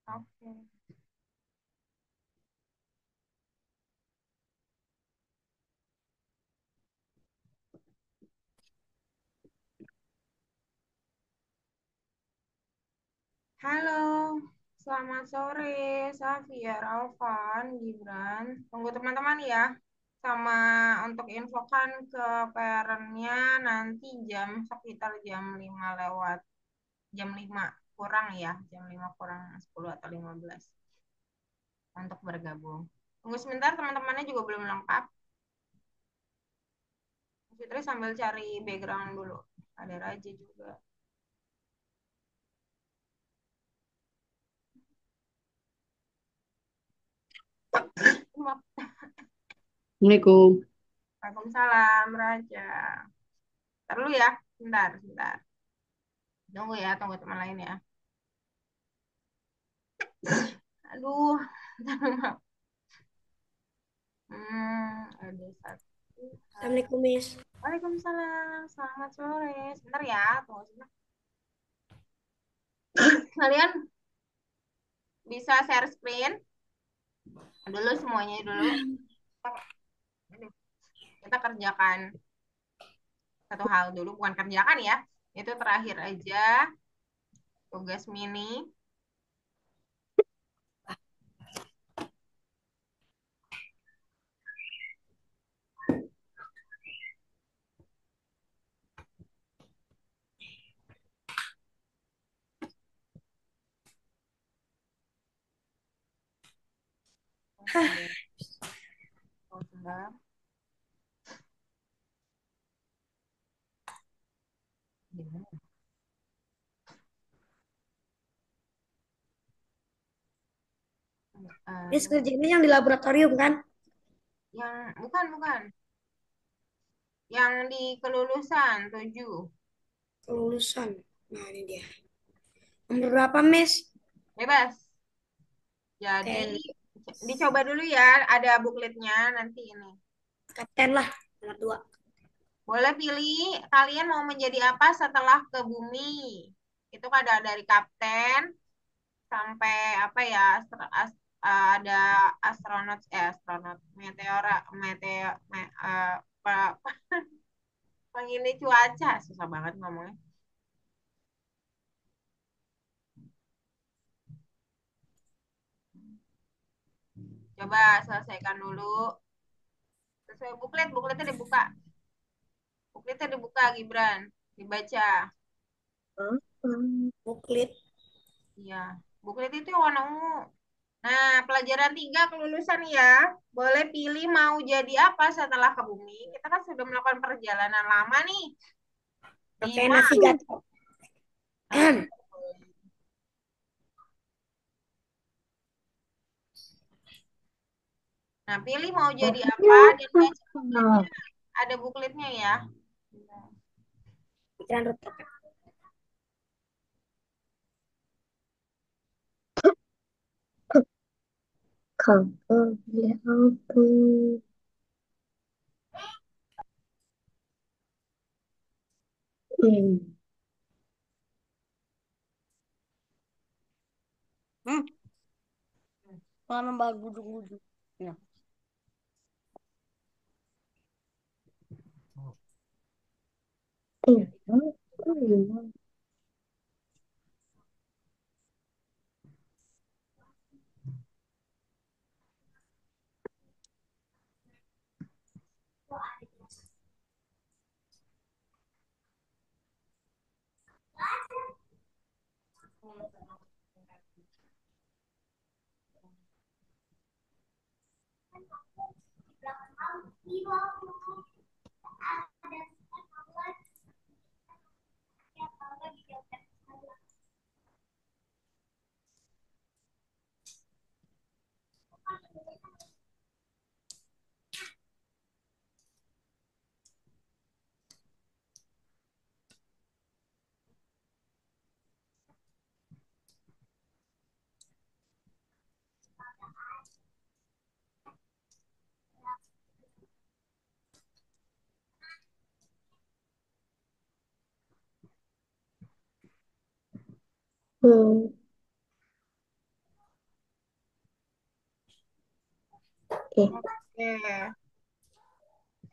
Oke. Halo, selamat sore, Safia, Alvan, Gibran. Tunggu teman-teman ya. Sama untuk infokan ke parentnya nanti sekitar jam 5 lewat, jam 5 kurang ya, jam 5 kurang 10 atau 15 untuk bergabung. Tunggu sebentar, teman-temannya juga belum lengkap. Fitri sambil cari background dulu. Ada Raja juga. Assalamualaikum. Waalaikumsalam, Raja. Ntar dulu ya, bentar, bentar. Tunggu ya, tunggu teman lain ya. Aduh, ada satu. Assalamualaikum, Miss. Waalaikumsalam, selamat sore. Sebentar ya, tunggu sebentar. Kalian bisa share screen dulu semuanya dulu. Kita kerjakan satu hal dulu, bukan kerjakan ya. Itu terakhir aja, tugas mini. Hah, Tunggu sebentar. Gimana? Miss Aduh, kerjanya yang di laboratorium kan? yang bukan bukan, yang di kelulusan 7. Kelulusan. Nah, ini dia. Nomor berapa, Miss? Bebas. Jadi Ten. dicoba dulu ya, ada bukletnya nanti ini. Kapten lah. Nomor 2. Boleh pilih kalian mau menjadi apa setelah ke bumi. Itu ada dari kapten sampai apa ya, ada astronot, meteora, apa, ini cuaca, susah banget ngomongnya. Coba selesaikan dulu. Sesuai bukletnya dibuka. Bukletnya dibuka, Gibran. Dibaca. Buklet. Iya, buklet itu yang warna ungu. Nah, pelajaran 3 kelulusan ya. Boleh pilih mau jadi apa setelah ke bumi. Kita kan sudah melakukan perjalanan lama nih. Oke, 5. navigator. Nah, nah, pilih mau jadi apa dan baca bukletnya. Ada bukletnya ya. Pikiran retak. Kakak beli apa? Hmm. Hmm, mana nambah gudung-gudung. Ya. Hmm. Oke. Oke,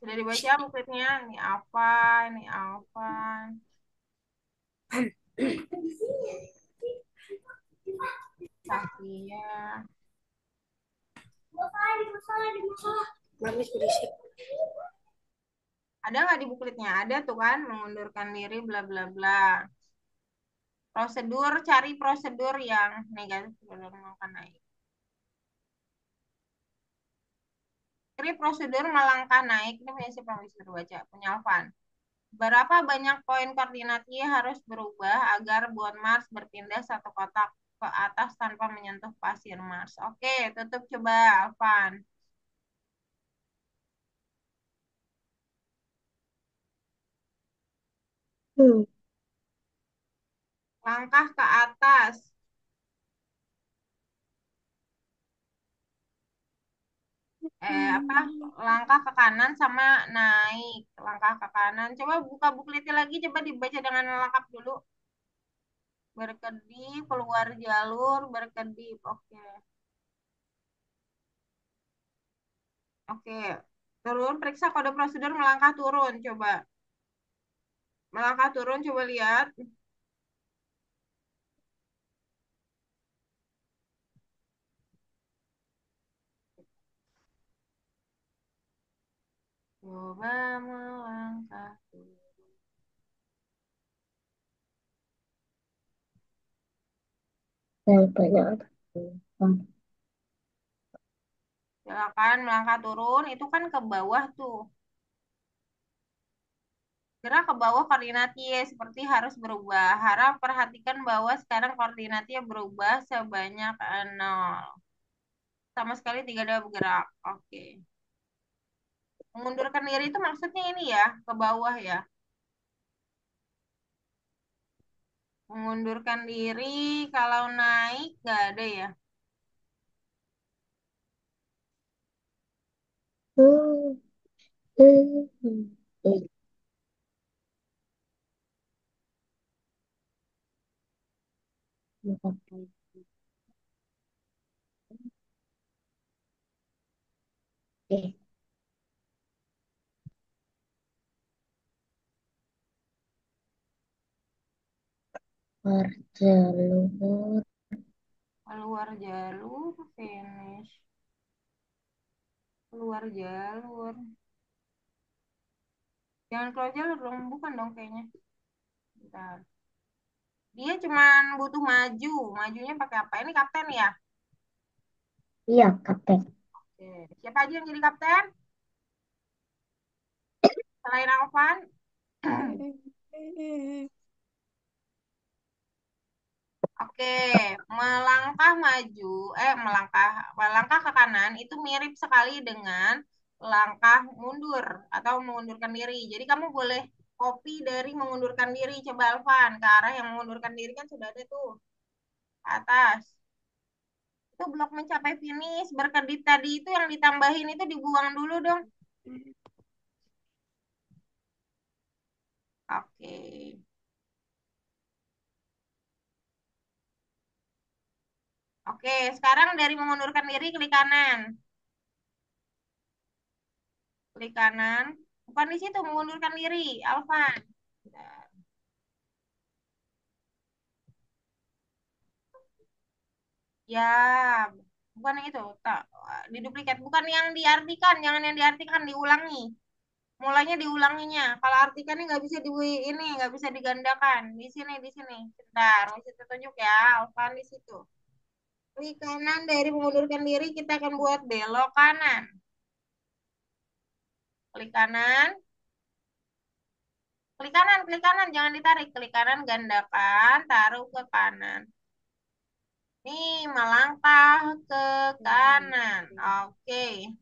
sudah dibaca bukunya. Ini apa? Ini apa? Safia. Manis berisik. Ada nggak di bukunya? Ada tuh kan, mengundurkan diri, bla bla bla. Prosedur, cari prosedur yang negatif sebelum akan naik. Cari prosedur melangkah naik. Ini punya siapa yang bisa baca? Punya Alvan. Berapa banyak poin koordinatnya harus berubah agar buat Mars berpindah satu kotak ke atas tanpa menyentuh pasir Mars? Oke, tutup coba, Alvan. Hmm. Langkah ke atas. Apa? Langkah ke kanan sama naik. Langkah ke kanan. Coba buka bukletnya lagi, coba dibaca dengan lengkap dulu. Berkedip, keluar jalur, berkedip. Oke. Oke. Turun, periksa kode prosedur melangkah turun. Coba. Melangkah turun, coba lihat. Coba melangkah turun. Yang banyak ada. Hmm. Silakan melangkah turun. Itu kan ke bawah tuh. Gerak ke bawah koordinatnya seperti harus berubah. Harap perhatikan bahwa sekarang koordinatnya berubah sebanyak 0. Sama sekali tidak ada bergerak. Oke. Mengundurkan diri itu maksudnya ini ya, ke bawah ya. Mengundurkan diri kalau naik nggak ada ya. Hmm. Hmm. Hmm. Eh, bukan. Eh, berjalur. Keluar jalur, finish. Keluar jalur. Jangan keluar jalur dong, bukan dong kayaknya. Bentar. Dia cuman butuh maju. Majunya pakai apa? Ini kapten ya? Iya, kapten. Oke. Siapa aja yang jadi kapten? Selain Alvan? Oke, melangkah maju, melangkah ke kanan itu mirip sekali dengan langkah mundur atau mengundurkan diri. Jadi kamu boleh copy dari mengundurkan diri. Coba Alvan, ke arah yang mengundurkan diri kan sudah ada tuh, atas. Itu blok mencapai finish, berkedip tadi itu yang ditambahin itu dibuang dulu dong. Oke. Oke, sekarang dari mengundurkan diri klik kanan. Klik kanan. Bukan di situ mengundurkan diri, Alvan. Bentar. Ya, bukan yang itu. Tak, diduplikat. Bukan yang diartikan. Jangan yang diartikan, diulangi. Mulanya diulanginya. Kalau artikannya nggak bisa ini, nggak bisa digandakan. Di sini, di sini. Bentar, masih tertunjuk ya. Alvan di situ. Klik kanan dari mengundurkan diri, kita akan buat belok kanan. Klik kanan. Klik kanan, jangan ditarik. Klik kanan, gandakan, taruh ke kanan. Nih, melangkah ke kanan. Oke.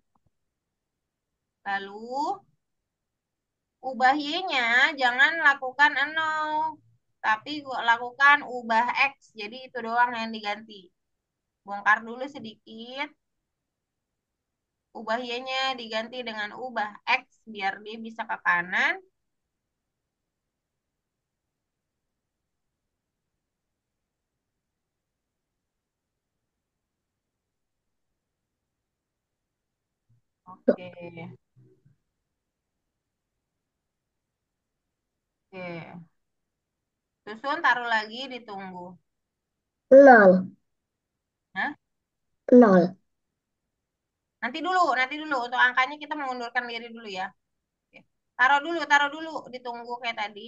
Lalu ubah Y-nya jangan lakukan 0, tapi lakukan ubah X. Jadi itu doang yang diganti. Bongkar dulu sedikit, ubah Y-nya diganti dengan ubah X biar dia bisa ke kanan. Oke. Oke. Susun taruh lagi ditunggu. Nol. Hah? Nol. Nanti dulu. Untuk angkanya kita mengundurkan diri dulu ya. Oke. Taruh dulu, ditunggu kayak tadi.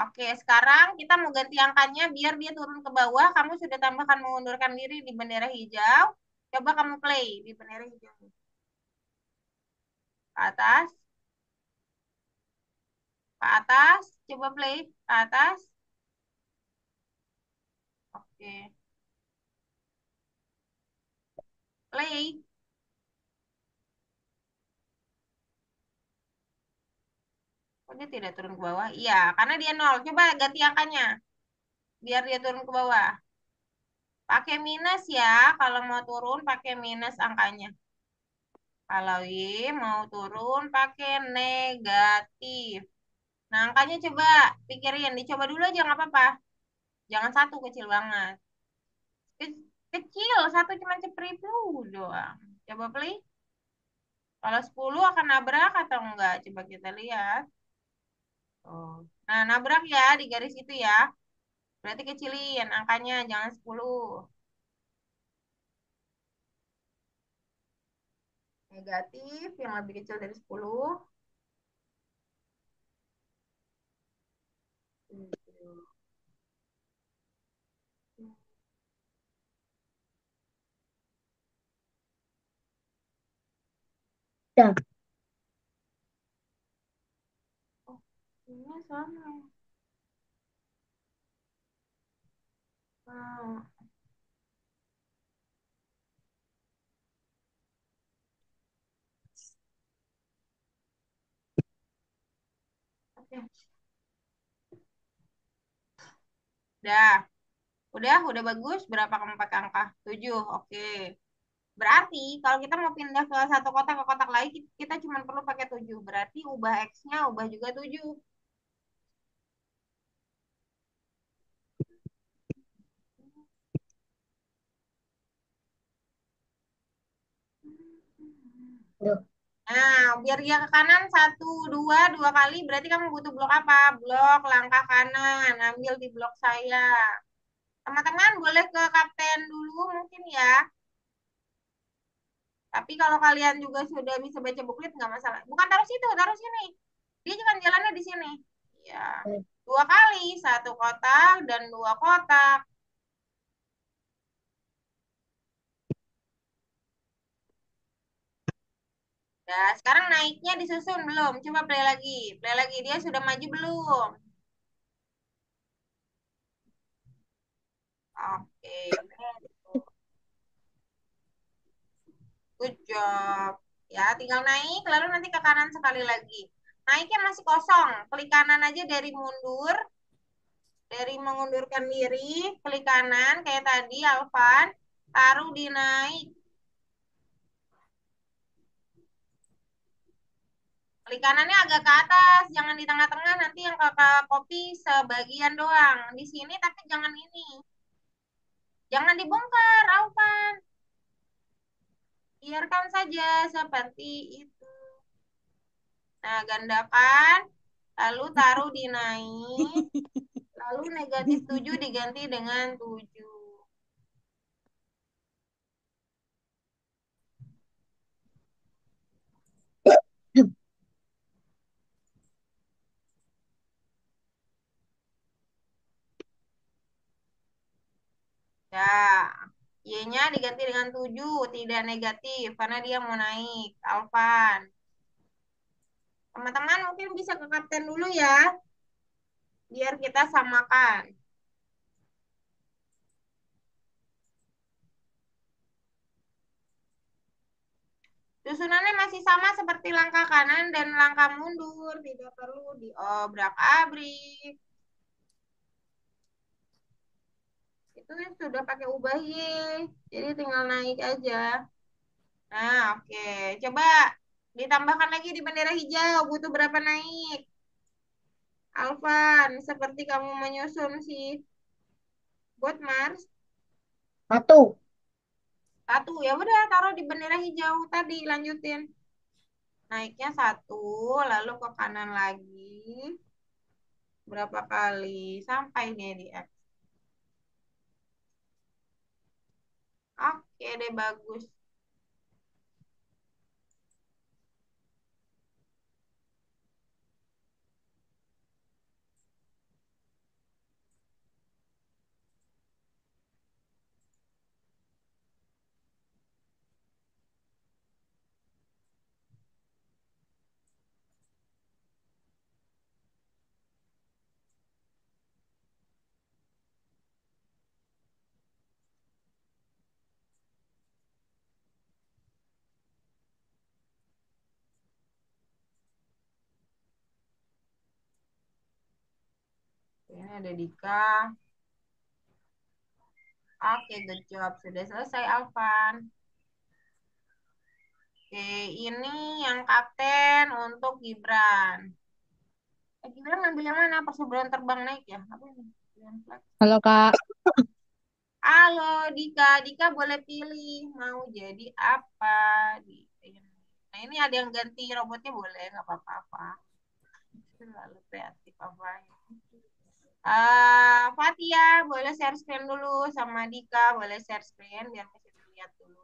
Oke, sekarang kita mau ganti angkanya biar dia turun ke bawah. Kamu sudah tambahkan mengundurkan diri di bendera hijau. Coba kamu play di bendera hijau. Ke atas, ke atas. Coba play ke atas. Oke, play. Oh, dia tidak turun ke bawah? Iya, karena dia nol. Coba ganti angkanya biar dia turun ke bawah. Pakai minus ya. Kalau mau turun pakai minus angkanya. Kalau Y mau turun pakai negatif. Nah, angkanya coba pikirin. Dicoba dulu aja nggak apa-apa. Jangan satu kecil banget. Kecil, satu cuma cepripu doang. Coba play. Kalau 10 akan nabrak atau enggak? Coba kita lihat. Oh. Nah, nabrak ya di garis itu ya. Berarti kecilin angkanya, jangan 10. Negatif yang lebih kecil dari 10. Dah. Oh, ini sama. Hmm, oke. Udah. Udah bagus. Berapa kamu pakai angka? 7. Oke. Berarti kalau kita mau pindah ke satu kotak ke kotak lain, kita cuma perlu pakai 7. Berarti ubah X-nya, ubah juga 7. Duh. Nah, biar dia ke kanan satu, dua kali, berarti kamu butuh blok apa? Blok langkah kanan. Ambil di blok saya. Teman-teman boleh ke kapten dulu mungkin ya. Tapi kalau kalian juga sudah bisa baca buklet nggak masalah. Bukan taruh situ, taruh sini. Dia juga jalannya di sini. Ya, dua kali, satu kotak dan dua kotak. Nah, sekarang naiknya disusun belum? Coba play lagi. Play lagi. Dia sudah maju belum? Oke, good job. Ya, tinggal naik, lalu nanti ke kanan sekali lagi. Naiknya masih kosong. Klik kanan aja dari mundur, dari mengundurkan diri, klik kanan kayak tadi, Alvan. Taruh di naik. Klik kanannya agak ke atas, jangan di tengah-tengah. Nanti yang kakak copy sebagian doang. Di sini tapi jangan ini. Jangan dibongkar, Alvan. Biarkan saja seperti itu. Nah, gandakan, lalu taruh di naik, lalu negatif 7 diganti dengan 7. Ya, Y-nya diganti dengan 7, tidak negatif, karena dia mau naik. Alvan. Teman-teman mungkin bisa ke kapten dulu ya, biar kita samakan. Susunannya masih sama seperti langkah kanan dan langkah mundur, tidak perlu diobrak-abrik. Itu sudah pakai ubah Y, jadi tinggal naik aja. Nah, oke. Coba ditambahkan lagi di bendera hijau, butuh berapa naik? Alvan, seperti kamu menyusun si Bot Mars. Satu. Satu, ya udah taruh di bendera hijau tadi, lanjutin. Naiknya satu, lalu ke kanan lagi. Berapa kali? Sampai nih di X. Oke deh, bagus. Ini ada Dika. Oke, good job. Sudah selesai, Alvan. Oke, ini yang kapten untuk Gibran. Gibran ngambil yang mana? Perseorangan terbang naik ya? Apa ini? Gibran Flex. Halo Kak, Halo, Dika. Dika boleh pilih mau jadi apa? Di Nah, ini ada yang ganti robotnya boleh, nggak apa-apa. Lalu kreatif apa? Fatia, boleh share screen dulu sama Dika, boleh share screen biar bisa dilihat dulu.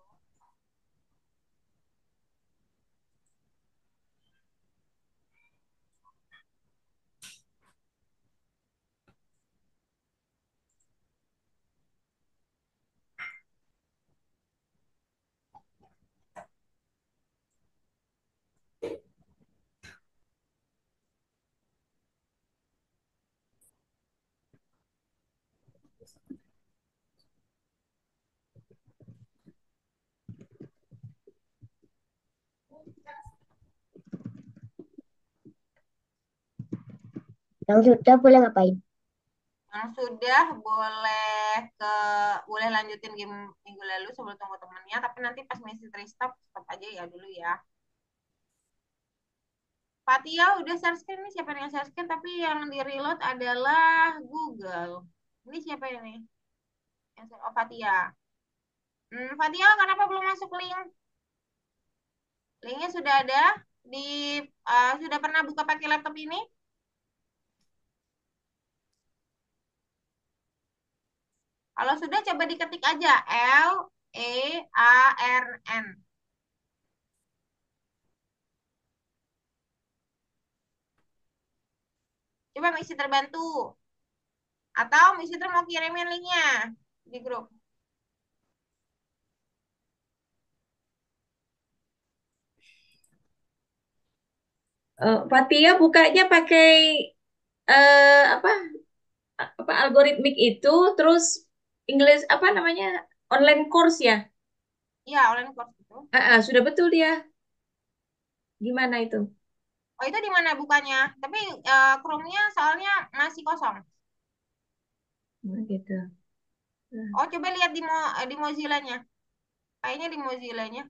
Yang sudah boleh ngapain? Yang sudah boleh lanjutin game minggu lalu sebelum tunggu temennya, tapi nanti pas misi restart stop aja ya dulu ya. Fatia udah share screen nih, siapa yang share screen tapi yang di reload adalah Google. Ini siapa ini? Oh, Fatia. Fatia, kenapa belum masuk link? Linknya sudah ada di sudah pernah buka pakai laptop ini? Kalau sudah coba diketik aja LEARN. Coba misi terbantu. Atau misi ter mau kirimin linknya di grup. Fatia bukanya pakai apa algoritmik itu, terus English apa namanya, online course ya. Iya, online course itu. Sudah betul dia. Gimana itu? Oh, itu di mana bukanya? Tapi Chrome-nya soalnya masih kosong. Gitu. Nah, Oh, coba lihat di Mozilla-nya. Kayaknya di Mozilla-nya.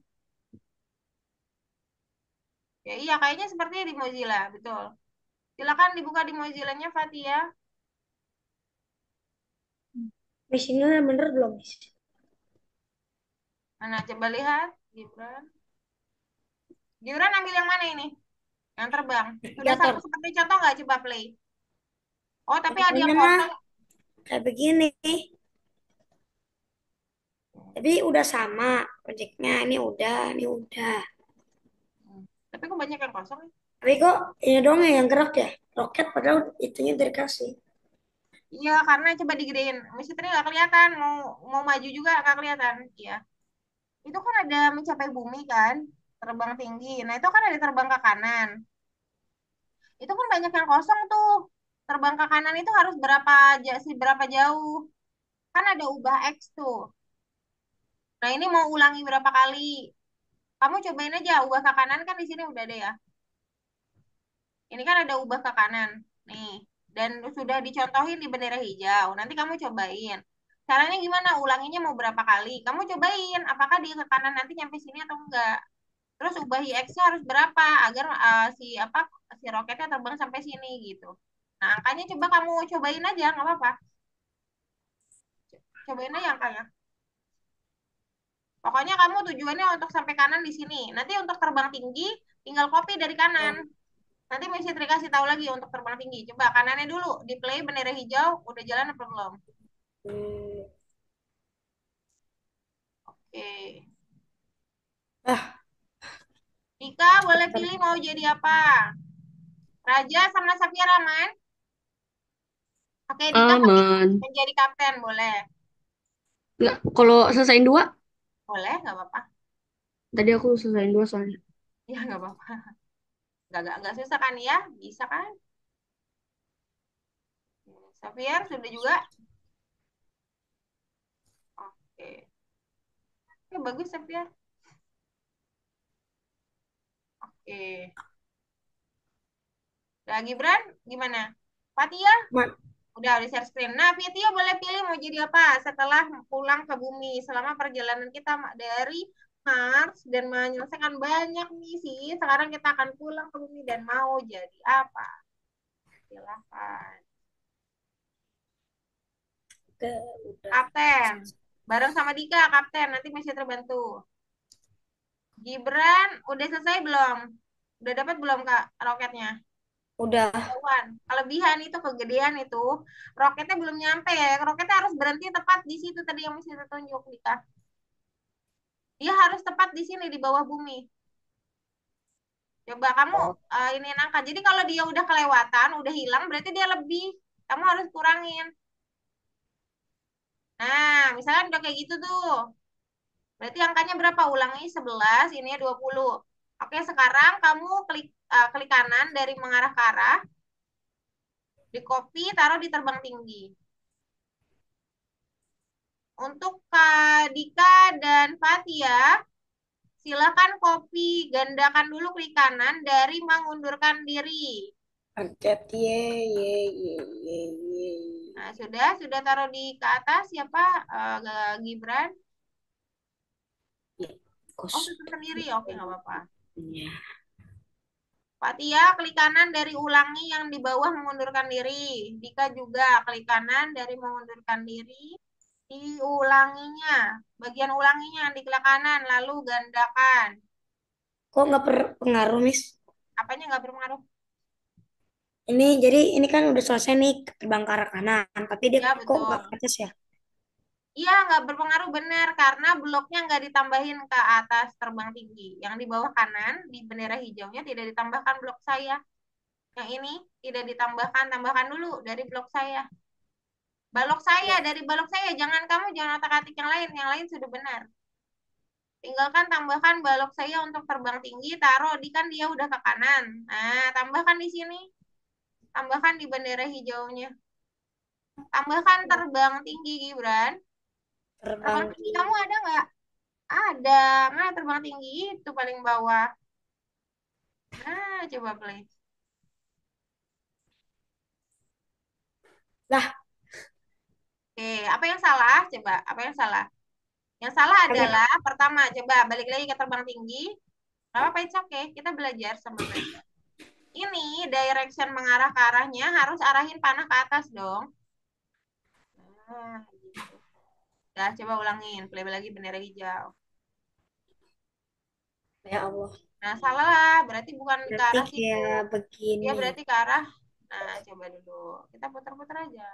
Ya, iya, kayaknya sepertinya di Mozilla, betul. Silakan dibuka di Mozilla-nya, Fatia. Misinya udah bener belum, Miss? Mana coba lihat, Gibran. Gibran ambil yang mana ini? Yang terbang. Sudah sama Navigator. seperti contoh nggak? Coba play. Oh, tapi ada yang Contohnya mah kosong. kayak begini. Tapi udah sama proyeknya. Ini udah. Tapi kok banyak yang kosong? Tapi kok ini doang ya yang gerak ya? Roket padahal itunya udah dikasih. Iya, karena coba digedein. Misi tadi nggak kelihatan. Mau maju juga nggak kelihatan. Iya. Itu kan ada mencapai bumi kan, terbang tinggi. Nah, itu kan ada terbang ke kanan. Itu kan banyak yang kosong tuh. Terbang ke kanan itu harus berapa jauh? Kan ada ubah X tuh. Nah, ini mau ulangi berapa kali? Kamu cobain aja ubah ke kanan kan di sini udah ada ya. Ini kan ada ubah ke kanan. Nih, dan sudah dicontohin di bendera hijau. Nanti kamu cobain. Caranya gimana? Ulanginya mau berapa kali? Kamu cobain apakah di ke kanan nanti nyampe sini atau enggak. Terus ubah IX-nya harus berapa agar si roketnya terbang sampai sini gitu. Nah, angkanya coba kamu cobain aja, nggak apa-apa. Cobain aja angkanya. Pokoknya kamu tujuannya untuk sampai kanan di sini. Nanti untuk terbang tinggi, tinggal copy dari kanan. Nanti Messi Tri kasih tahu lagi untuk terbang tinggi. Coba kanannya dulu, di play bendera hijau, udah jalan apa belum? Hmm. Oke. Ah, Dika boleh bentar. pilih mau jadi apa? Raja sama Safira aman? Oke, Dika Aman. menjadi kapten, boleh. Nggak, kalau selesaiin dua, Boleh, nggak apa-apa. tadi aku selesaiin dua soalnya. Ya, nggak apa-apa. Nggak susah kan ya? Bisa kan? Safira sudah juga? Oke. Oke, bagus Safira. Oke. Nah, Gibran, gimana? Fatia? Ma- Udah share screen. Nah, Fatia boleh pilih mau jadi apa setelah pulang ke bumi selama perjalanan kita dari Mars dan menyelesaikan banyak misi. Sekarang kita akan pulang ke bumi dan mau jadi apa? Silahkan. udah. Kapten. Bareng sama Dika, kapten. Nanti masih terbantu. Gibran, udah selesai belum? Udah dapat belum, Kak, roketnya? Udah. Ketahuan. Kelebihan itu, kegedean itu, roketnya belum nyampe ya. Roketnya harus berhenti tepat di situ tadi yang mesti ditunjuk, Dika. Dia harus tepat di sini, di bawah bumi. Coba kamu Oh, ini angka. Jadi kalau dia udah kelewatan, udah hilang, berarti dia lebih. Kamu harus kurangin. Nah, misalkan udah kayak gitu tuh. Berarti angkanya berapa? Ulangi 11, ini 20. Oke, sekarang kamu klik kanan dari mengarah ke arah, di copy, taruh di terbang tinggi. Untuk Kak Dika dan Fatia, silakan copy, gandakan dulu klik kanan dari mengundurkan diri. pencet ye. Nah, sudah taruh di ke atas siapa? Gibran. Ye. Oh, Kos. tutup sendiri. Oke, nggak apa-apa. Ya. Fatia, klik kanan dari ulangi yang di bawah mengundurkan diri. Dika juga klik kanan dari mengundurkan diri. Diulanginya, bagian ulanginya di klik kanan, lalu gandakan. Kok nggak berpengaruh, Miss? Apanya nggak berpengaruh? Ini jadi ini kan udah selesai nih terbang ke arah kanan, tapi dia Ya, kok nggak betul. ke atas ya? Iya, nggak berpengaruh benar karena bloknya nggak ditambahin ke atas terbang tinggi. Yang di bawah kanan, di bendera hijaunya tidak ditambahkan blok saya. Yang ini tidak ditambahkan, tambahkan dulu dari blok saya. Balok saya, Ya. dari balok saya. Jangan kamu, jangan otak-atik yang lain sudah benar. Tinggalkan tambahkan balok saya untuk terbang tinggi, taruh di kan dia udah ke kanan. Nah, tambahkan di sini. Tambahkan di bendera hijaunya. Tambahkan terbang tinggi, Gibran. Terbang Terbang tinggi kamu tinggi. ada nggak? Ada. Mana terbang tinggi itu paling bawah. Nah, coba play. Lah, Oke, apa yang salah? Coba, apa yang salah? Yang salah agak adalah pertama, coba balik lagi ke terbang tinggi. Gak apa-apa, it's okay. Kita belajar sambil belajar. Ini direction mengarah ke arahnya harus arahin panah ke atas dong. Nah, gitu. Udah, coba ulangin. Play lagi bendera hijau. ya Allah. Nah, salah lah. Berarti bukan ke Berarti arah situ. kayak Dia begini. berarti ke arah. Nah, coba dulu. Kita putar-putar aja.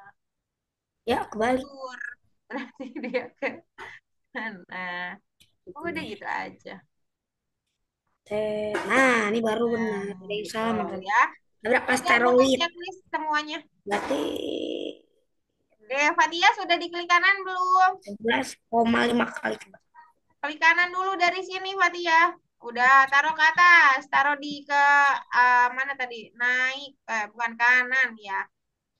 Ya, kebalik. Mundur. Berarti dia ke. Nah, udah gitu aja. Nah, ini baru Nah, benar. Ada yang gitu salah menurut. ya. Nabrak Oke, buka asteroid. checklist semuanya. Berarti Oke, Fatia sudah di klik kanan belum? 11,5 kali. Klik kanan dulu dari sini, Fatia. Udah, taruh ke atas. Taruh di ke mana tadi? Naik. Bukan kanan ya.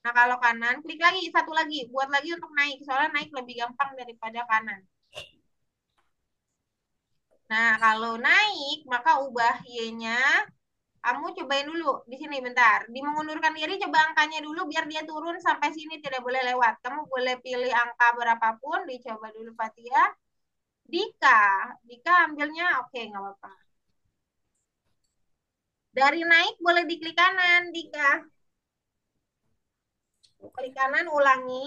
Nah, kalau kanan, klik lagi. Satu lagi. Buat lagi untuk naik. Soalnya naik lebih gampang daripada kanan. Nah, kalau naik, maka ubah Y-nya. Kamu cobain dulu di sini bentar. Di mengundurkan diri coba angkanya dulu biar dia turun sampai sini tidak boleh lewat. Kamu boleh pilih angka berapapun, dicoba dulu Fatia. Dika, Dika ambilnya oke nggak apa-apa. Dari naik boleh diklik kanan, Dika. Klik kanan ulangi.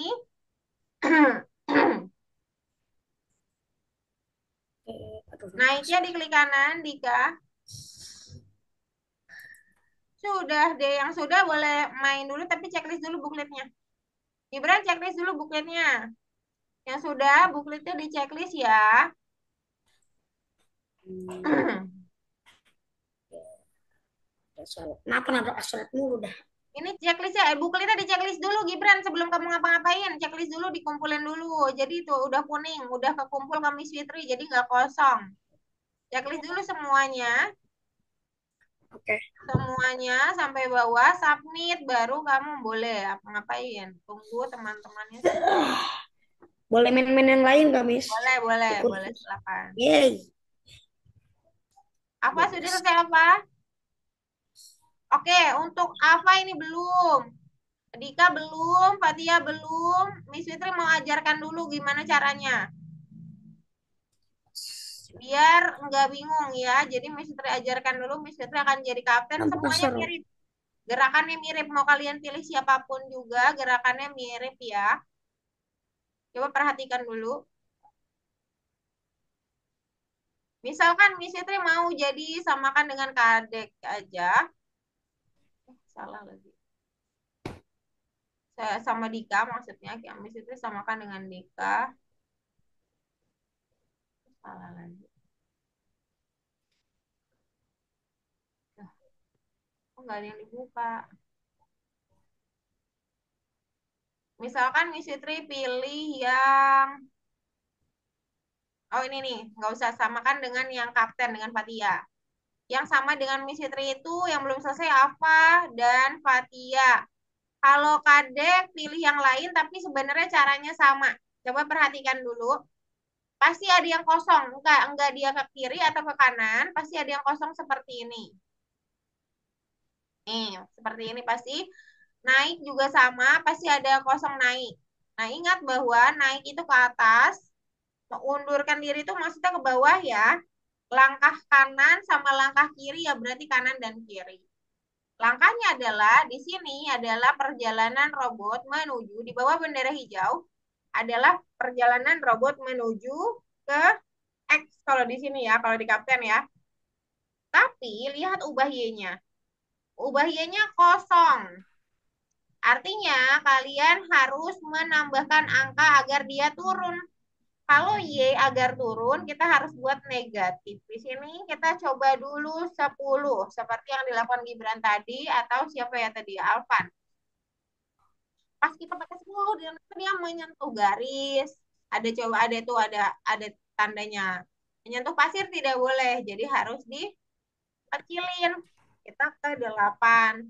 Naiknya di klik kanan, Dika. Sudah deh, yang sudah boleh main dulu, tapi checklist dulu bukletnya. Gibran checklist dulu bukletnya. Yang sudah, bukletnya di checklist ya. Kenapa naruh asal mulu dah? Ini checklistnya, bukletnya di checklist dulu Gibran sebelum kamu ngapa-ngapain. Checklist dulu, dikumpulin dulu. Jadi itu udah kuning, udah kekumpul ke Miss Fitri, jadi nggak kosong. Checklist dulu semuanya. Oke. Semuanya sampai bawah, submit, baru kamu boleh apa-ngapain. Tunggu teman-temannya. Boleh main-main yang lain gak, Miss? Boleh, boleh, Ikut. boleh, silakan. Yeay. Apa sudah selesai apa? Oke, untuk apa ini belum? Dika belum, Fatia belum. Miss Fitri mau ajarkan dulu gimana caranya. Biar nggak bingung ya. Jadi Miss Fitri ajarkan dulu, Miss Fitri akan jadi kapten. Kenapa Semuanya kasar? mirip. Gerakannya mirip. Mau kalian pilih siapapun juga, gerakannya mirip ya. Coba perhatikan dulu. Misalkan Miss Fitri mau jadi samakan dengan kadek aja. Salah lagi. Saya sama Dika maksudnya. Miss Fitri samakan dengan Dika. Salah lagi. Oh, nggak ada yang dibuka. Misalkan Miss Fitri pilih yang oh ini nih, nggak usah samakan dengan yang kapten dengan Fatia. Yang sama dengan Miss Fitri itu yang belum selesai Ava dan Fatia. Kalau Kadek pilih yang lain tapi sebenarnya caranya sama. Coba perhatikan dulu. Pasti ada yang kosong, enggak dia ke kiri atau ke kanan, pasti ada yang kosong seperti ini. Nih, seperti ini pasti. Naik juga sama, pasti ada kosong naik. Nah, ingat bahwa naik itu ke atas, mengundurkan diri itu maksudnya ke bawah ya. Langkah kanan sama langkah kiri ya berarti kanan dan kiri. Langkahnya adalah di sini adalah perjalanan robot menuju di bawah bendera hijau adalah perjalanan robot menuju ke X kalau di sini ya, kalau di kapten ya. Tapi lihat ubah Y-nya. Ubah Y-nya kosong. Artinya kalian harus menambahkan angka agar dia turun. Kalau Y agar turun, kita harus buat negatif. Di sini kita coba dulu 10, seperti yang dilakukan Gibran tadi, atau siapa ya tadi, Alvan. Pas kita pakai 10, dia menyentuh garis. Ada tuh, ada tandanya. Menyentuh pasir tidak boleh, jadi harus dikecilin. Kita ke 8.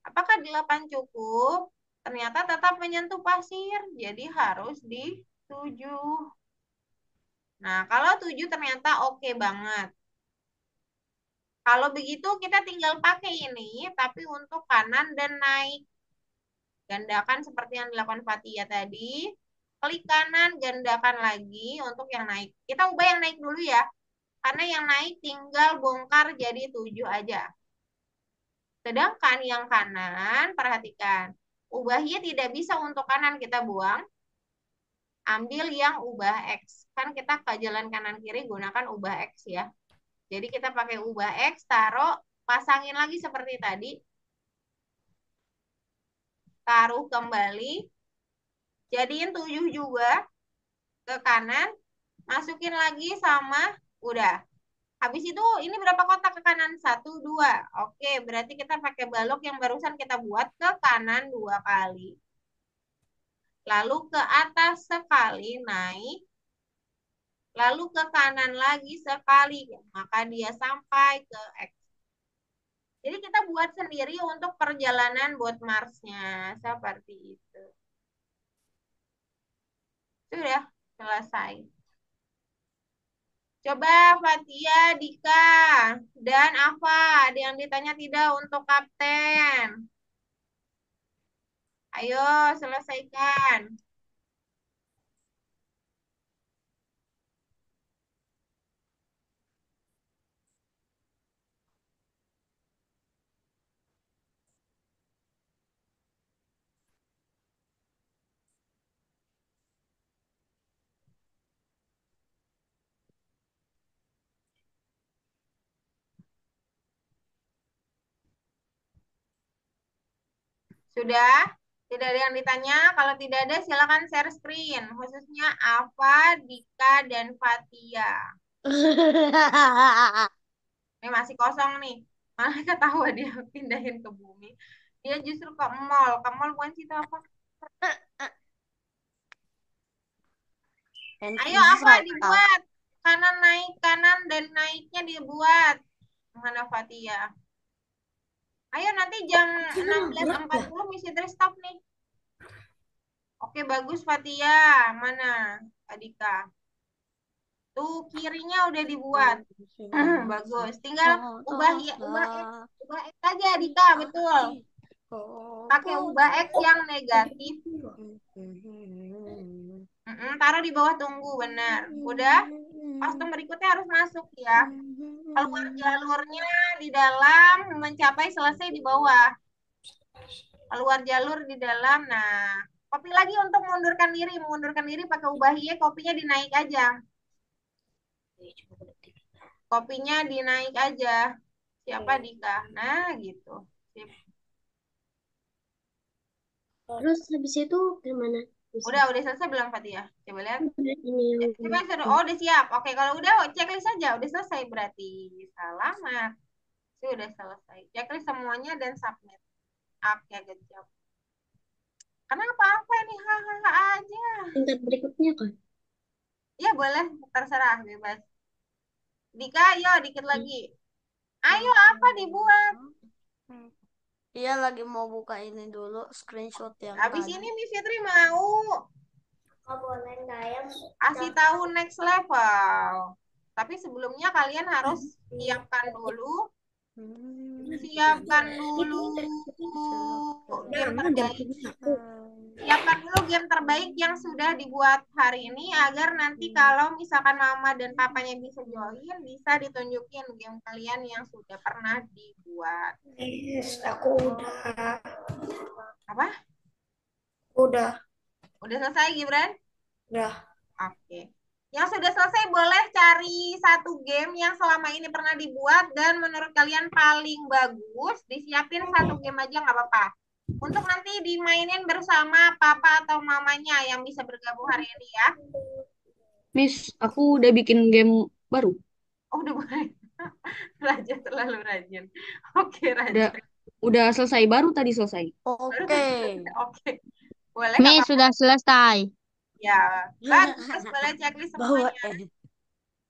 Apakah 8 cukup? Ternyata tetap menyentuh pasir, jadi harus di 7. Nah, kalau 7 ternyata oke banget. Kalau begitu kita tinggal pakai ini, tapi untuk kanan dan naik. Gandakan seperti yang dilakukan Fatia tadi. Klik kanan, gandakan lagi untuk yang naik. Kita ubah yang naik dulu ya. Karena yang naik tinggal bongkar jadi 7 aja. Sedangkan yang kanan, perhatikan. Ubahnya tidak bisa untuk kanan kita buang. Ambil yang ubah X. Kan kita ke jalan kanan kiri gunakan ubah X ya. Jadi kita pakai ubah X, taruh, pasangin lagi seperti tadi. Taruh kembali. Jadiin 7 juga ke kanan. Masukin lagi sama udah. Habis itu ini berapa kotak ke kanan? 1, 2. Oke, berarti kita pakai balok yang barusan kita buat ke kanan 2 kali. Lalu ke atas sekali naik. Lalu ke kanan lagi sekali. Maka dia sampai ke X. Jadi kita buat sendiri untuk perjalanan buat Marsnya. Seperti itu. Sudah selesai. Coba Fatia, Dika, dan Ava. Ada yang ditanya tidak untuk kapten? Ayo selesaikan. Sudah? Tidak ada yang ditanya? Kalau tidak ada, silakan share screen. Khususnya Ava, Dika, dan Fatia. Ini masih kosong nih. Malah ketawa dia pindahin ke bumi. Dia justru ke mall. Ke mall bukan situ apa? Ayo apa dibuat? Kanan naik kanan dan naiknya dibuat. Mana Fatia? Ayo nanti jam Kita nggak gerak ya? 16.40 Miss Idris stop nih. Oke bagus Fatia. Mana Adika? Tuh kirinya udah dibuat. Bagus. Tinggal ubah ya, ubah X aja Adika, betul. Pakai ubah X yang negatif. Taruh di bawah tunggu, benar. Udah? Kostum berikutnya harus masuk ya. Keluar jalurnya di dalam, mencapai selesai di bawah. Keluar jalur di dalam. Nah, copy lagi untuk mengundurkan diri. Mengundurkan diri pakai ubah Y, kopinya dinaik aja. Kopinya dinaik aja. Siapa Dika? Nah, gitu. Sip. Terus habis itu gimana? Udah selesai belum Fatia? Coba lihat. Ini yang Coba suruh. Oh, udah siap. Oke, kalau udah checklist aja. Udah selesai berarti. Selamat. Sudah selesai. Checklist semuanya dan submit. Oke, good job. Kenapa apa ini? Hahaha aja. tingkat berikutnya kan? Ya boleh, terserah bebas. Dika, ayo dikit lagi. Ayo apa dibuat? Iya lagi mau buka ini dulu screenshot yang Habis tadi. ini Miss Fitri mau Boleh nggak ya? kasih tahu next level. Tapi sebelumnya kalian harus siapkan dulu. Siapkan dulu game terbaik. Siapkan dulu game terbaik yang sudah dibuat hari ini agar nanti kalau misalkan mama dan papanya bisa join, bisa ditunjukin game kalian yang sudah pernah dibuat. Yes, aku udah. Apa? Udah. Udah selesai Gibran? Udah. Oke. Yang sudah selesai boleh cari satu game yang selama ini pernah dibuat dan menurut kalian paling bagus. Disiapin satu game aja nggak apa-apa. Untuk nanti dimainin bersama papa atau mamanya yang bisa bergabung hari ini ya. Miss, aku udah bikin game baru. Oh, udah boleh. Rajin, terlalu rajin. Oke, Udah, rajin. udah selesai, baru tadi selesai. Oke. Oke. Boleh nggak Miss apa-apa? sudah selesai. Ya, bagus. Boleh checklist Bawa semuanya.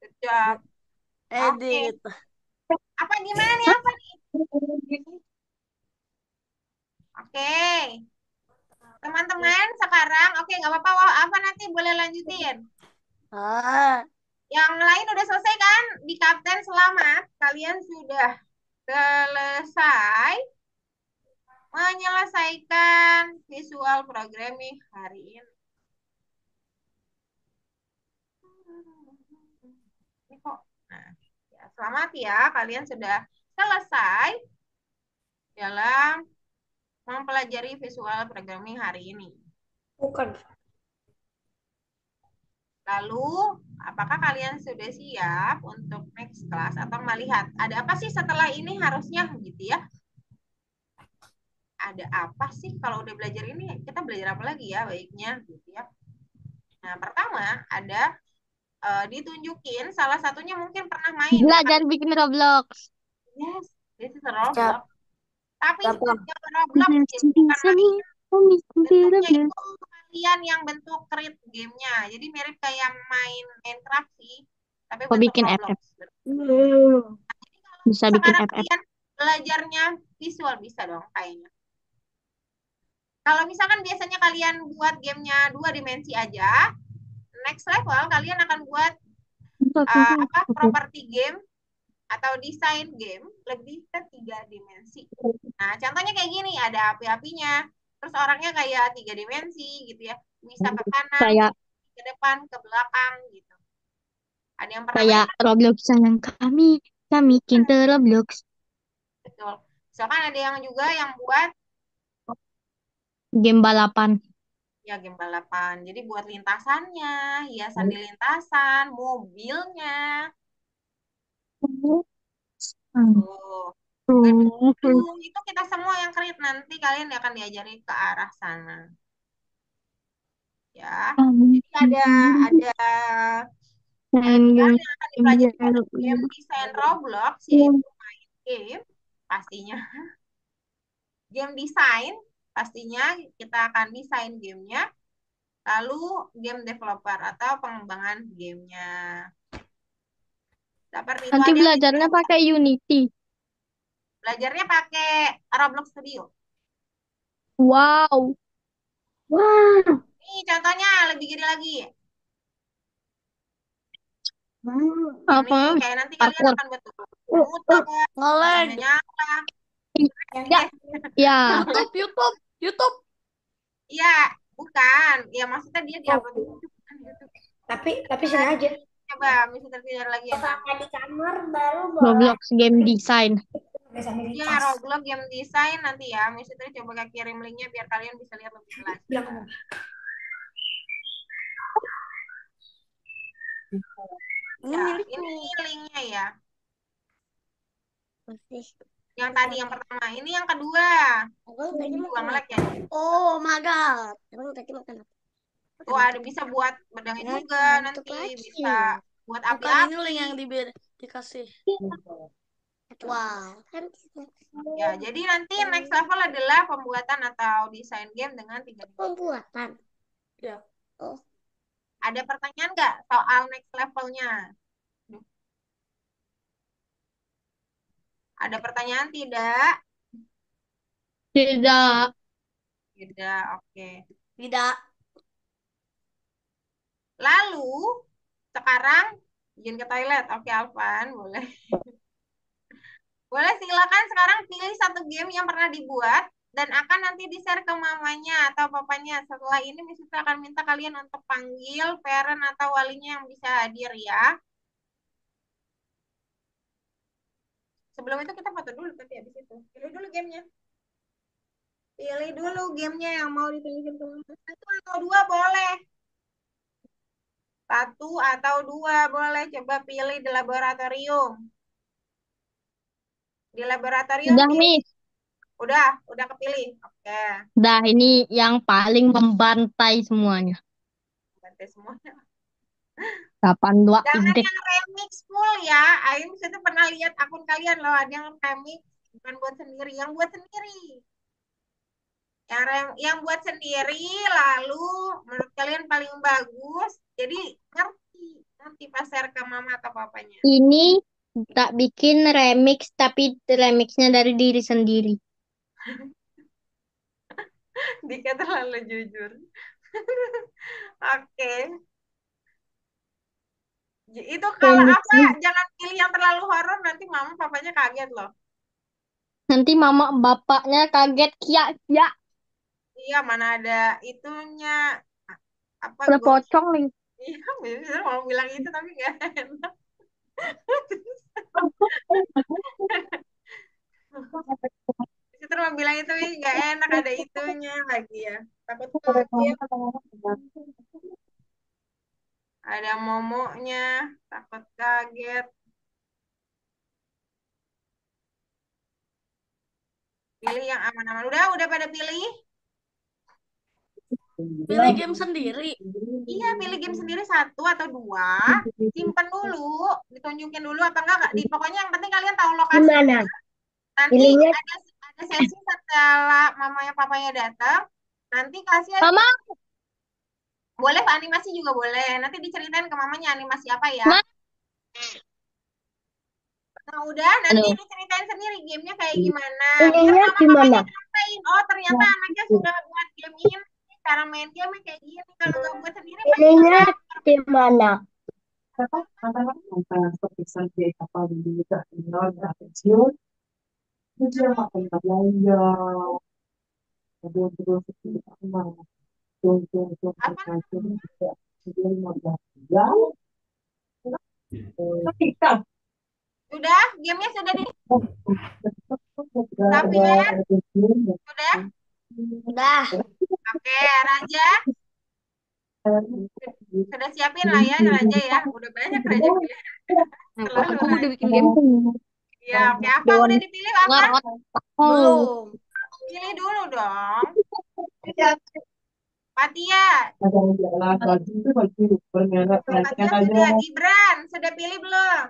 Good job. Oke. edit. Apa gimana nih? Apa nih? Oke. Teman-teman sekarang, oke nggak apa-apa. Wah, apa nanti boleh lanjutin. Ah, Yang lain udah selesai kan? Di Kapten selamat. Kalian sudah selesai menyelesaikan visual programming hari ini. Ini kok. Nah, ya, selamat ya. Kalian sudah selesai dalam mempelajari visual programming hari ini. Bukan. Lalu, apakah kalian sudah siap untuk next class atau melihat ada apa sih setelah ini harusnya gitu ya? Ada apa sih kalau udah belajar ini kita belajar apa lagi ya baiknya gitu ya. Nah, pertama ada ditunjukin salah satunya mungkin pernah main. Belajar bikin Roblox. Yes, this is a Roblox. siap. Tapi Siap, Bang. Roblox itu bukan main. Bentuknya itu kalian yang bentuk create gamenya. Jadi mirip kayak main Minecraft sih, tapi Kok bentuk bikin Roblox. FF? Bisa bikin Sekarang FF. kalian belajarnya visual bisa dong kayaknya. Kalau misalkan biasanya kalian buat gamenya 2 dimensi aja, next level kalian akan buat property game atau desain game lebih ke 3 dimensi. Nah, contohnya kayak gini, ada api-apinya, terus orangnya kayak 3 dimensi gitu ya, bisa ke kanan, Kayak ke depan, ke belakang gitu. Ada yang pernah kayak main? Roblox sayang kami cinta Roblox. Betul. Misalkan ada yang juga yang buat Game balapan. ya game balapan. Jadi buat lintasannya, hiasan di lintasan, mobilnya. Tuh. Gedung itu kita semua yang create, nanti kalian akan diajari ke arah sana. Ya. Jadi ada hal yang akan dipelajari pada game desain Roblox, yaitu main game pastinya. Game design pastinya kita akan desain gamenya, lalu game developer atau pengembangan gamenya. Seperti itu. Nanti Ada yang belajarnya pakai Unity. belajarnya pakai Roblox Studio. Wow. Wah, Nih contohnya lebih gede lagi. Apa? Ini kayak nanti kalian Parkour. akan betul muter, Ngelag. motornya nyala. Ya, ya. YouTube. Iya, bukan. Ya maksudnya dia diupload di YouTube. tapi sengaja. Coba misalnya tertidur lagi ya. Di kamar baru Roblox game design. Ya, Roblox game design nanti ya. Misalnya coba kirim linknya biar kalian bisa lihat lebih jelas. Ini Ya, milikku. ini linknya ya. Masih. Yang tadi yang pertama, ini yang kedua. Dua ngelek ya. Oh my god. Emang tadi makan apa? Tuh ada bisa buat bedangnya Ya, juga ngantuk nanti, lagi. bisa buat Bukan ini api-api. link yang dikasih. Wow. Ya, jadi nanti next level adalah pembuatan atau desain game dengan 3 dimensi. Pembuatan. Ya. Oh. Ada pertanyaan nggak soal next levelnya? Ada pertanyaan tidak? Tidak. Tidak, oke. Tidak. Lalu, sekarang izin ke toilet. Oke, Alvan, boleh. Boleh, silakan sekarang pilih satu game yang pernah dibuat dan akan nanti di-share ke mamanya atau papanya. Setelah ini Miss akan minta kalian untuk panggil parent atau walinya yang bisa hadir ya. Sebelum itu kita foto dulu, tapi habis itu. Pilih dulu gamenya. Pilih dulu gamenya yang mau ditunjukin ke mama. Satu atau dua boleh. Satu atau dua boleh. Coba pilih di laboratorium. Di laboratorium Udah, pilih. Miss. Udah kepilih. Oke. Dah, ini yang paling membantai semuanya. Bantai semuanya. 82 Jangan indeks. yang remix full ya. Aing itu pernah lihat akun kalian loh, ada yang remix bukan buat sendiri, yang buat sendiri. Yang buat sendiri lalu menurut kalian paling bagus. Jadi ngerti pas share ke mama atau papanya. Ini tak bikin remix, tapi remixnya dari diri sendiri. Dika terlalu jujur. Oke. Itu kalau apa, jangan pilih yang terlalu horor, nanti mama papanya kaget loh. Nanti mama bapaknya kaget, kia. Iya, mana ada itunya. Apa Udah ghost? pocong nih. Iya, bener, mau bilang itu tapi gak enak. Itu mau bilang itu gak enak, ada itunya lagi ya. Takut kaget. Ada momonya, takut kaget. Pilih yang aman-aman. Udah pada pilih? Pilih game sendiri. Iya, pilih game sendiri satu atau dua. Simpen dulu, ditunjukin dulu apa enggak. Pokoknya yang penting kalian tahu lokasi. Gimana? Nanti Pilihnya ada sesi setelah mamanya papanya datang. Nanti kasih Mama, boleh animasi juga boleh. Nanti diceritain ke mamanya animasi apa ya. Ma. Nah udah nanti Aduh. diceritain sendiri gamenya kayak gimana. pilihnya Biar gimana? ngerasain, oh ternyata anaknya suka buat game ini. Cara main game kayak gini. Kalau nggak buat sendiri pasti Pilihnya nggak gimana? apa. Sudah, gamenya sudah di Xavier? Sudah? Udah. Oke, Raja. Sudah siapin lah ya Raja ya. Udah banyak Raja pilihan. Aku udah bikin game. Ya, oke. Apa Dewan udah dipilih apa? Pengarang otakku. Belum. Pilih dulu dong. Fatia. Fatia sudah. Gibran, sudah pilih belum?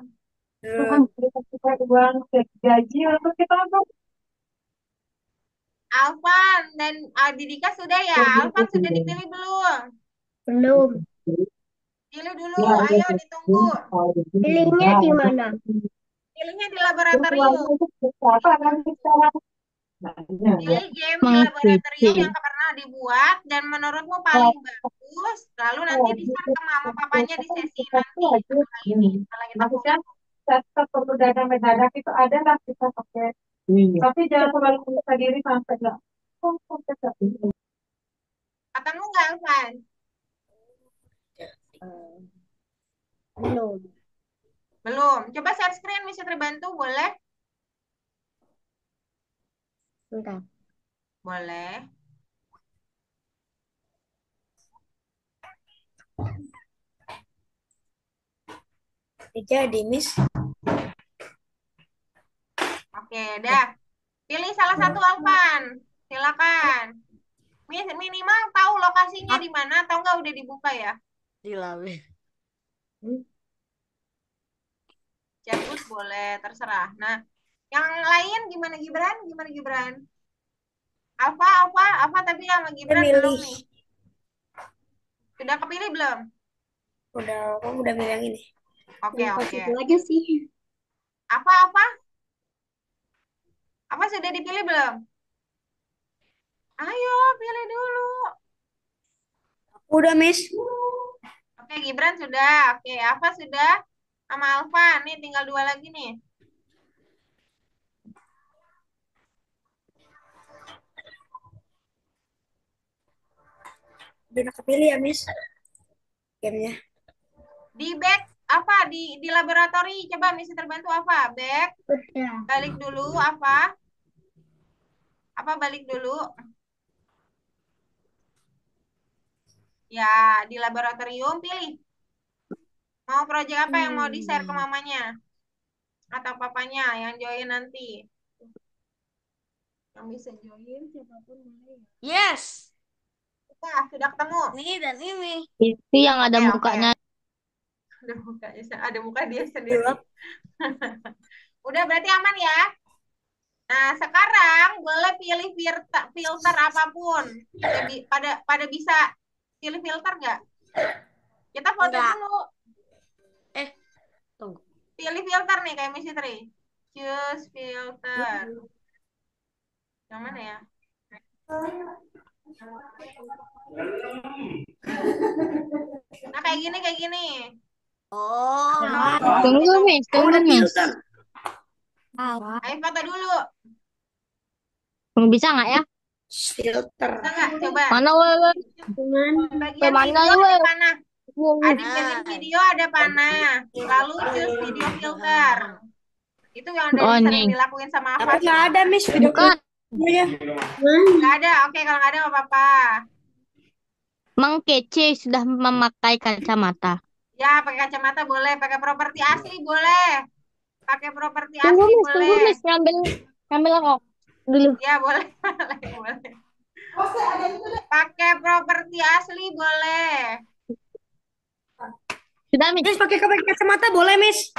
Alvan dan Didika sudah ya? Alvan sudah dipilih belum? Belum. Pilih dulu, ayo ditunggu. Pilihnya di mana? Pilihnya di laboratorium. Pilih game di laboratorium Mengkece. yang pernah dibuat dan menurutmu paling bagus. Lalu nanti di-share ke mama papanya di sesi nanti. Setelah ini, setelah kita fokus. Ketemu nggak, Alvan? Belum. Belum. Coba share screen, bisa terbantu, boleh? Bentar. Boleh. Jadi, Miss. Oke, dah. Pilih salah satu, Alvan. Silakan. Minimal tahu lokasinya di mana atau enggak udah dibuka ya? Dilawe. Chatbot boleh, terserah. Nah, yang lain gimana Gibran? Gimana Gibran? Alfa tapi sama Gibran belum Milih. nih. Sudah kepilih belum? Kamu udah milih yang ini. Oke. Itu aja sih. Apa? Apa sudah dipilih belum? Ayo, pilih dulu. Udah, Miss. Oke, Gibran sudah. Oke, apa sudah? Sama Alfa, nih tinggal dua lagi nih. Udah kepilih ya, Miss. Gamenya. Di back apa di laboratori coba misi terbantu apa? Back. Udah. Balik dulu apa? Apa balik dulu? Ya, di laboratorium pilih. Mau proyek apa yang mau di-share ke mamanya? Atau papanya yang join nanti? Yang bisa join siapapun boleh ya. Yes. Sudah ketemu. Ini dan ini. Itu yang ada Oke. mukanya. Ada muka dia sendiri. Udah berarti aman ya? Nah, sekarang boleh pilih filter apapun. Ya, pada bisa pilih filter nggak? Kita foto Enggak. dulu. Tunggu. Pilih filter nih kayak Missy Tri. Choose filter. Yang mana ya? Nah, kayak gini. Oh. Tunggu, Miss. Tunggu, Miss. Ayo foto dulu. Bisa nggak ya? Filter. Bisa nggak? Coba. Mana, weh? Bagian Mana, video weh? ada panah. Di bagian video ada panah. Lalu choose video filter. Itu yang udah sering nih. dilakuin sama Tapi Afas. nggak ada, Miss. Video Bukan. filternya. Nggak ada. Oke, kalau nggak ada nggak apa-apa. Mengkece sudah memakai kacamata. Ya, pakai kacamata boleh. Pakai properti asli boleh. Pakai properti Tunggu, asli Miss. Tunggu, boleh. Miss. Ngambil rokok dulu. Ya, boleh. boleh. Pakai properti asli boleh. Sudah, Miss. Miss, pakai kacamata boleh, Miss?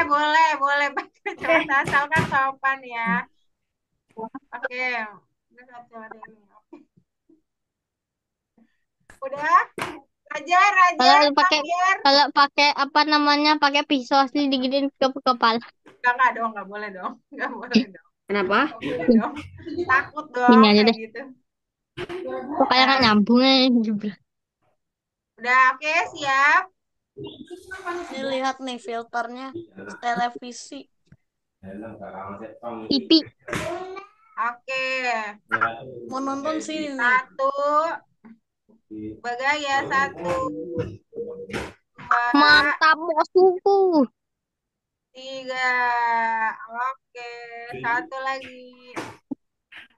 Boleh. Pakai kacamata asalkan sopan ya. Oke. Ini kacamata ini. Udah? Raja. Kalau pakai apa namanya? Pakai pisau asli diginiin ke kepala. Enggak dong, nggak boleh dong. Nggak boleh dong. Kenapa? Nggak boleh dong. Takut dong Ini aja kayak deh. gitu. Pokoknya nggak nyambung aja. Udah, oke, siap. Ini lihat nih filternya televisi. TV. Oke. Mau nonton sini nih. 1. Bagaya 1, 2, Mantap, bosku. 3. Oke. 1 lagi.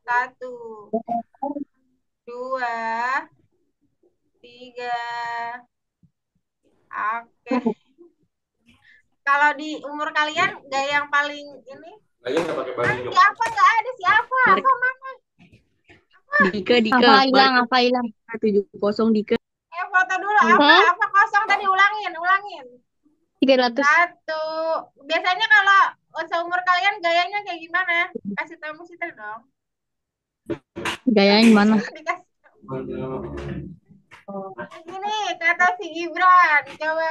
1, 2, 3. Oke. Kalau di umur kalian gaya yang paling ini Kayaknya nggak pakai baju jok. siapa? Nggak ada siapa? Tarik. Apa mana? Dika, Apa balik hilang? Apa hilang? 70 Dika. Foto dulu apa? Hah? Apa kosong tadi ulangin. 300. Satu. Biasanya kalau seumur kalian gayanya kayak gimana? Kasih tahu Musita dong. Gayanya mana? Dikasih. Ini kata si Gibran. Coba.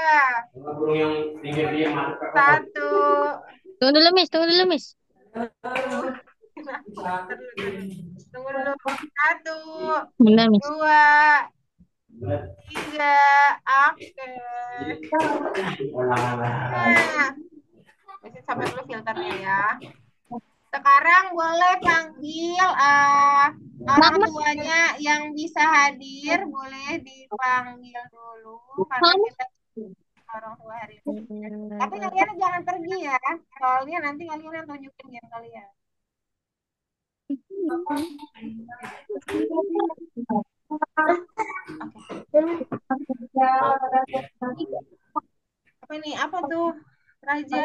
Burung yang pinggir dia masuk. Satu. Tunggu dulu, Miss. Tunggu dulu, Miss. Tunggu dulu. Satu. Benar, Miss. Dua. Tiga. Oke. Nah. Masih sampai dulu filternya ya. Sekarang boleh panggil orang tuanya yang bisa hadir, boleh dipanggil dulu karena kita orang tua hari ini. Tapi kalian jangan pergi ya, soalnya nanti kalian yang tunjukin game kalian. Apa nih? Apa tuh, Raja?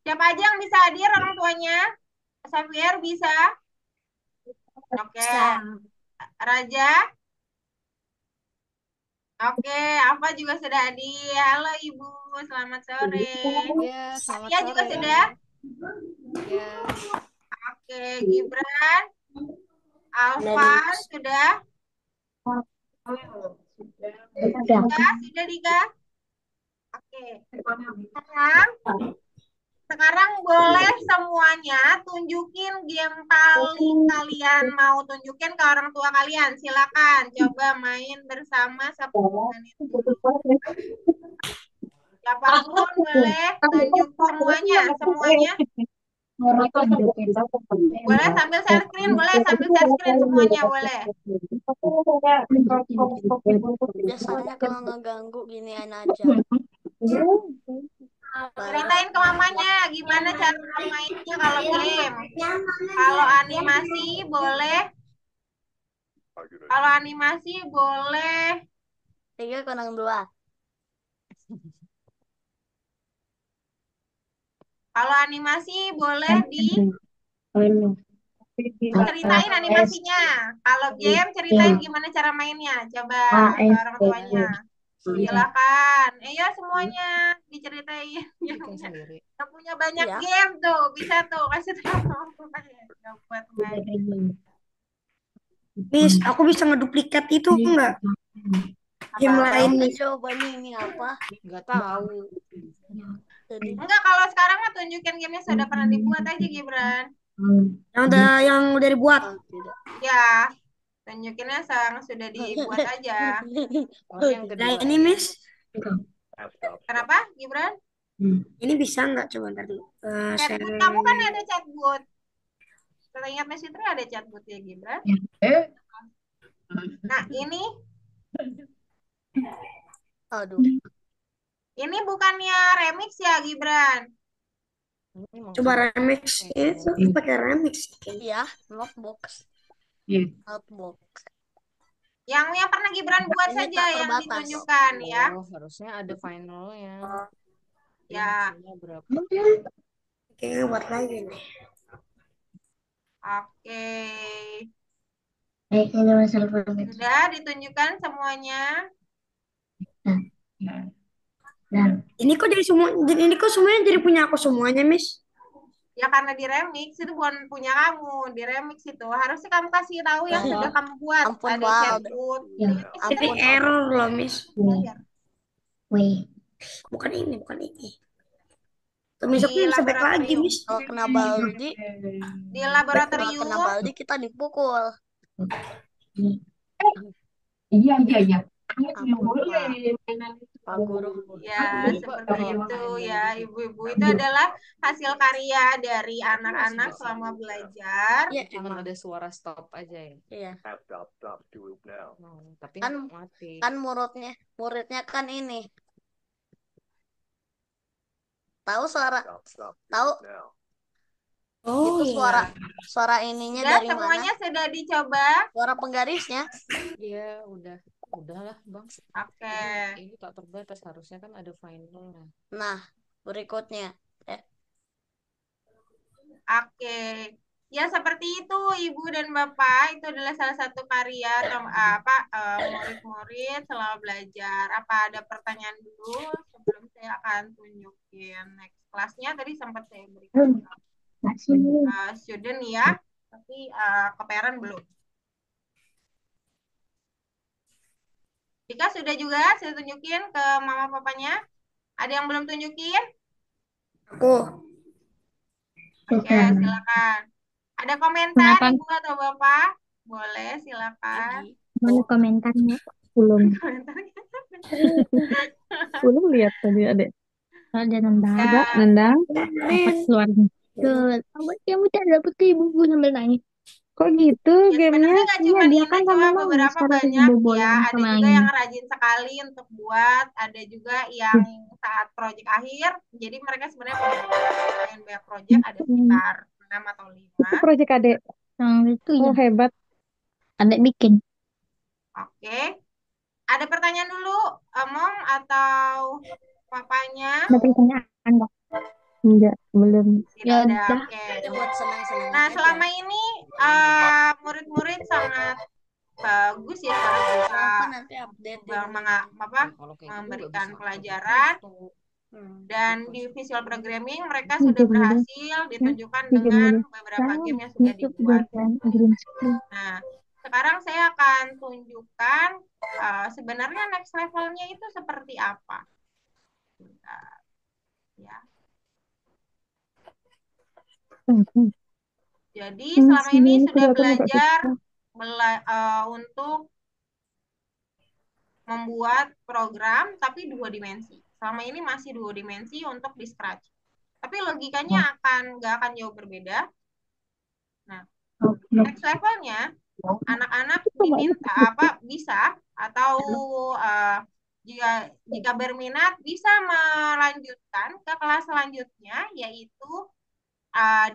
Siapa aja yang bisa hadir orang tuanya? Xavier bisa? Oke. Raja? Oke, apa juga sudah hadir. Halo Ibu, selamat sore. Ya, selamat Iya juga sore. sudah. Ya, Oke, Gibran, Alvan sudah. Sudah Dika. Oke. Sekarang boleh semuanya tunjukin game paling kalian mau tunjukin ke orang tua kalian. Silakan coba main bersama 10 menit. Siapapun boleh tunjuk semuanya. Boleh sambil share screen, semuanya boleh. biasanya kalau ngeganggu ginian aja. Ceritain ke mamanya gimana cara mainnya kalau game. Kalau animasi boleh. Tiga kurang dua. Kalau animasi boleh ceritain animasinya. Kalau game ceritain gimana cara mainnya. Coba ke orang tuanya. Silakan. Ayo semuanya diceritain. Yang punya banyak Iya. game tuh bisa tuh kasih tahu. Buat main. Miss, aku bisa ngeduplikat itu enggak? Game lain nih. Jawabannya ini apa? Nggak tahu. Jadi Enggak, kalau sekarang mah tunjukin gamenya sudah pernah dibuat aja Gibran. Yang udah dibuat. tidak. Ya, tunjukinnya yang sudah dibuat aja. Yang Nah kedua. ini Miss, Kenapa Gibran? ini bisa nggak? Coba ntar dulu. Chatbot kamu kan ada chatbot. Teringat Miss Fitri ada chatbot ya Gibran. Nah ini Aduh. ini bukannya remix ya Gibran. Coba remix. Itu pakai remix. Iya, notebox. Iya. Notebox. Yang pernah Gibran buat Ini saja tak yang terbatas. ditunjukkan ya. Oh, harusnya ada finalnya. Ya. Maksimal berapa? Kayaknya buat lagi nih. Oke. Sudah ditunjukkan semuanya. Ini kok semuanya jadi punya aku semuanya, Miss? Ya karena di remix itu bukan punya kamu, di remix itu harusnya kamu kasih tahu yang sudah kamu buat. Ampun, Ada Val. chatbot. Ini Ampun. error loh, Miss. Bayar. Bukan ini. Tuh, Miss, aku bisa back lagi, Miss. Kalau kena Baldi, Di kalau laboratorium. kena Baldi kita dipukul. Iya. Ampun, Pak Guru. Ya, seperti itu ya. Ibu-ibu itu adalah hasil karya dari anak-anak selama belajar. Iya, Cuman ada suara stop aja ya. Iya. Tapi Kan- mati. Kan muridnya kan ini. Tahu Oh, itu suara ininya Sudah dari semuanya mana? sudah dicoba. Suara penggarisnya. Iya, udah. Udahlah, Bang. Oke. Ini tak terbatas, harusnya kan ada finalnya. Nah, berikutnya. Oke. Ya seperti itu Ibu dan Bapak, itu adalah salah satu karya murid-murid selama belajar. Apa ada pertanyaan dulu sebelum saya akan tunjukin next kelasnya? Tadi sempat saya berikan student ya, tapi ke parent belum. Dika sudah juga saya tunjukin ke mama papanya. Ada yang belum tunjukin? Aku. Oke, silakan. Ada komentar Ibu atau Bapak? Boleh, silakan. Mana komentarnya? Belum. Belum lihat tadi adek. Ada nendang. Ya. Nendang. Dapat keluarnya. Kamu tak dapat ke ibuku sambil nangis. Kok gitu Ya, gamenya? sebenarnya nggak cuma Iya, dia ini, kan cuma sambil nangis beberapa karena banyak ya. kebobolan Ada sama juga angin. yang rajin sekali untuk buat, ada juga yang saat proyek akhir. Jadi mereka sebenarnya punya lumayan banyak proyek, ada sekitar 6 atau 5. Itu proyek adek. Yang itu ya. Hebat. Adek bikin. Oke. Ada pertanyaan dulu, Mom atau papanya? Ada pertanyaan enggak? Enggak, belum. Tidak ada. Oke. Itu buat senang-senang Nah, aja. selama ini murid-murid sangat bagus ya Apa nanti update memberikan pelajaran dan di visual programming mereka sudah berhasil ditunjukkan dengan beberapa game yang sudah dibuat. Nah, sekarang saya akan tunjukkan sebenarnya next levelnya itu seperti apa. Bentar. Ya. Jadi selama ini sudah belajar untuk membuat program tapi 2 dimensi. Selama ini masih 2 dimensi untuk di Scratch. Tapi logikanya nggak akan jauh berbeda. Nah, next levelnya anak-anak diminta bisa atau jika berminat bisa melanjutkan ke kelas selanjutnya, yaitu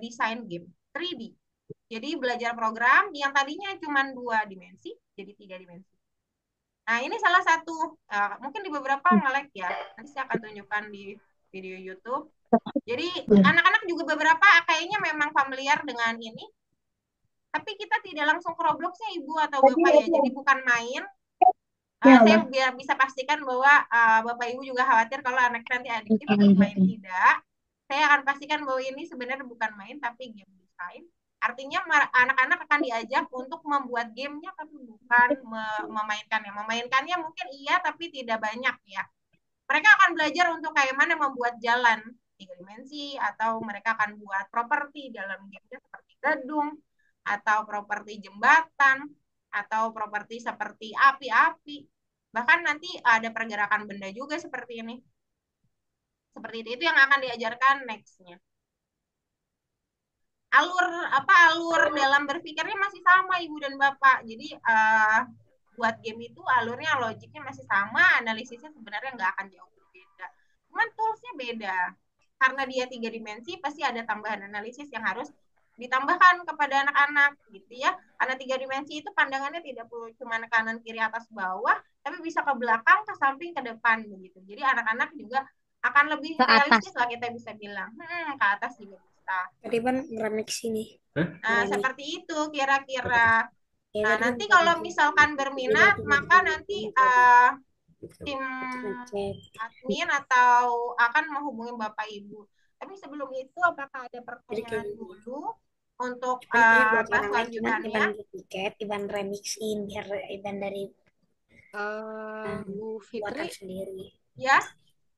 desain game 3D. Jadi belajar program yang tadinya cuma 2 dimensi jadi 3 dimensi. Nah, ini salah satu, mungkin di beberapa nge-lag ya. Nanti saya akan tunjukkan di video YouTube. Jadi anak-anak juga beberapa kayaknya memang familiar dengan ini. Tapi kita tidak langsung ke Roblox-nya Ibu atau Bapak ya. Jadi bukan main. Saya biar bisa pastikan bahwa Bapak Ibu juga khawatir kalau anak nanti adiktif untuk main tidak. Saya akan pastikan bahwa ini sebenarnya bukan main tapi game design. Artinya anak-anak akan diajak untuk membuat gamenya tapi bukan memainkannya. Memainkannya mungkin iya tapi tidak banyak ya. Mereka akan belajar untuk kayak mana membuat jalan 3 dimensi atau mereka akan buat properti dalam gamenya seperti gedung atau properti jembatan atau properti seperti api-api. Bahkan nanti ada pergerakan benda juga seperti ini. Seperti itu yang akan diajarkan next-nya. Alur dalam berpikirnya masih sama Ibu dan Bapak. Jadi buat game itu alurnya logiknya masih sama, analisisnya sebenarnya nggak akan jauh berbeda. Cuman toolsnya beda. Karena dia 3 dimensi pasti ada tambahan analisis yang harus ditambahkan kepada anak-anak gitu ya. Karena 3 dimensi itu pandangannya tidak perlu cuma kanan kiri atas bawah, tapi bisa ke belakang, ke samping, ke depan begitu. Jadi anak-anak juga akan lebih realistis lah kita bisa bilang. Ke atas juga bisa. Tadi kan remix ini. Nah, seperti itu kira-kira. Nah, nanti kalau misalkan berminat, maka nanti tim admin atau akan menghubungi Bapak Ibu. Tapi sebelum itu, apakah ada pertanyaan dulu untuk kelas selanjutnya? Tiket, Iban remixin biar Iban dari Bu Fitri sendiri. Ya.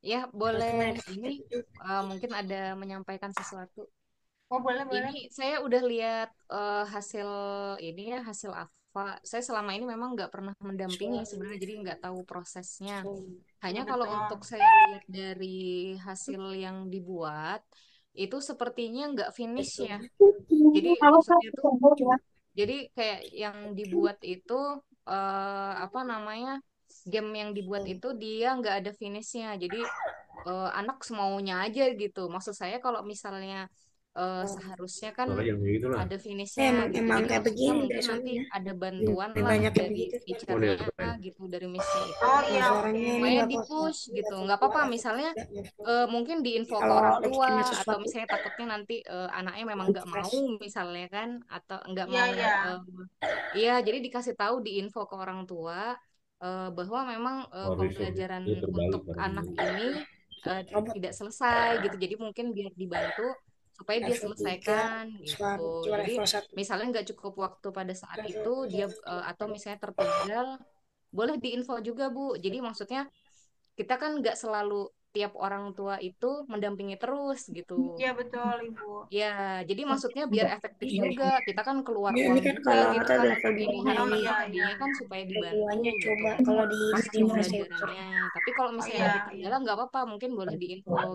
Ya, boleh ini mungkin ada menyampaikan sesuatu. Oh, boleh. Ini saya udah lihat hasil ini ya, hasil AFA. Saya selama ini memang nggak pernah mendampingi sebenarnya, jadi nggak tahu prosesnya. Hanya kalau untuk saya lihat dari hasil yang dibuat, itu sepertinya nggak finish ya. Jadi maksudnya tuh, jadi kayak yang dibuat itu game yang dibuat itu dia nggak ada finishnya. Jadi anak semaunya aja gitu. Maksud saya kalau misalnya seharusnya kan Makanya jangan kayak gitu lah. ada finishnya Emang gitu. emang Jadi kayak maksudnya begini mungkin dari nanti sononya. ada bantuan Lebih lah banyak kayak dari begitu. Mau deh, teachernya gitu, dari missnya itu, Oh Nah, iya, oke. suaranya ini supaya nggak di kok. push gitu. Nggak Level apa-apa 2, level misalnya 3, level. mungkin diinfo ke Kalau orang ada tua, bikinnya atau sesuatu, misalnya takutnya nanti anaknya memang nggak fresh. mau misalnya kan, atau nggak Iya, mau iya. iya, jadi dikasih tahu, diinfo ke orang tua bahwa memang oh, riset. pembelajaran Dia terbalik untuk pada anak ini. ini Robot tidak selesai gitu. Jadi mungkin biar dibantu supaya dia level 3, selesaikan gitu. cuma Jadi level 1. misalnya nggak cukup waktu pada saat Level itu dia 3. atau misalnya tertinggal, boleh diinfo juga Bu. Jadi maksudnya kita kan nggak selalu tiap orang tua itu mendampingi terus gitu. Iya, betul, Ibu. Ya, jadi maksudnya biar efektif juga. Kita kan keluar Ini uang kan juga kalau gitu atau kan level untuk 2 ininya. Oh ini, iya, iya. Tadinya kan supaya level dibantu 2-nya gitu coba kalau di proses Steam masih pembelajarannya. Tapi kalau Oh misalnya iya, lagi iya. kendala nggak apa-apa, mungkin boleh diinfo. Iya,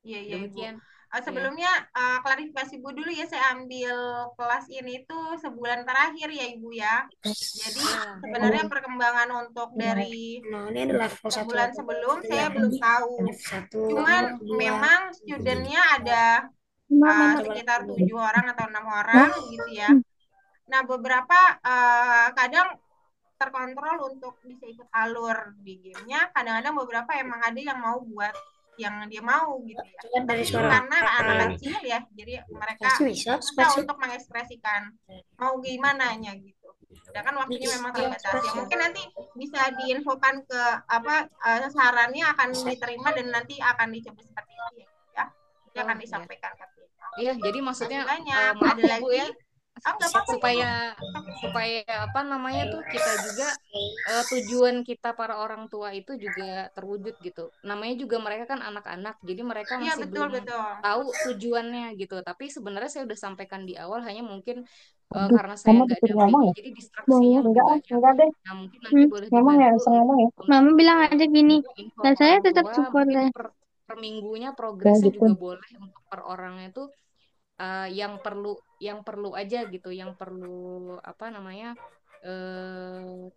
iya, Ibu. Demikian. Ya. Sebelumnya klarifikasi Bu dulu ya, saya ambil kelas ini tuh sebulan terakhir ya Ibu ya. Jadi Ya. sebenarnya perkembangan untuk dari Nah, ini ada level 1, sebulan level sebelum 2, saya level belum tahu. 1, Cuman level 2. memang studentnya ada sekitar 7 orang atau 6 orang gitu ya. Nah, beberapa kadang terkontrol untuk bisa ikut alur di gamenya. Kadang-kadang beberapa emang ada yang mau buat yang dia mau gitu ya. Coba dari Tapi suara karena anak kecil ya, jadi mereka pasti bisa, susah untuk mengekspresikan mau gimana nya gitu. Sedangkan waktunya memang terbatas. Ya mungkin nanti bisa diinfokan ke apa sarannya akan diterima dan nanti akan dicoba seperti itu ya. Nanti akan disampaikan ke kita. Iya, jadi maksudnya Banyak. maaf Ada ya Bu lagi. ya, Oh, nggak apa-apa supaya supaya apa namanya tuh kita juga tujuan kita para orang tua itu juga terwujud gitu. Namanya juga mereka kan anak-anak, jadi mereka Iya, masih betul, belum betul. tahu tujuannya gitu. Tapi sebenarnya saya udah sampaikan di awal, hanya mungkin Aduh, karena saya mama nggak disuruh ngomong dampingi, ya? jadi distraksinya lebih Enggak, banyak. enggak deh. Nah, mungkin nanti boleh Ngomong ya, dibantu langsung ngomong ya. untuk Mama bilang aja gini, info dan ke saya orang tetap tua, support mungkin deh. per minggunya Ya progresnya gitu. juga boleh untuk per orangnya tuh yang perlu aja gitu, yang perlu apa namanya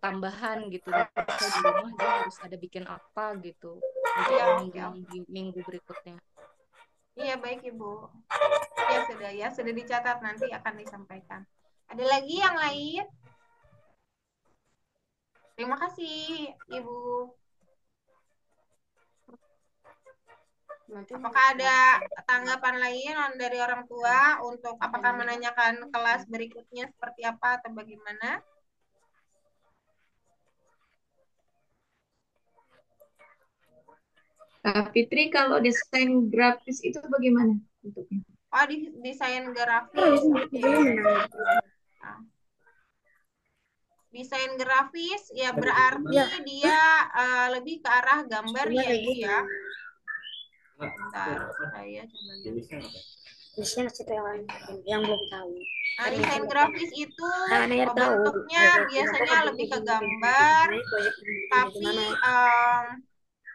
tambahan gitu. Misal di rumah dia harus ada bikin apa gitu untuk Iya, minggu oke, oke. minggu berikutnya. Iya, baik Ibu. Ya, sudah dicatat, nanti akan disampaikan. Ada lagi yang lain? Terima kasih, Ibu. Apakah ada tanggapan lain dari orang tua untuk apakah menanyakan kelas berikutnya seperti apa atau bagaimana? Fitri, kalau desain grafis itu bagaimana bentuknya? Oh, desain grafis. Oke. Nah, desain grafis ya berarti dia lebih ke arah gambar ya Ibu ya. Bentar, saya coba lihat. Desain itu yang belum tahu. Nah, desain grafis itu Nah, bentuknya biasanya lebih ke gambar,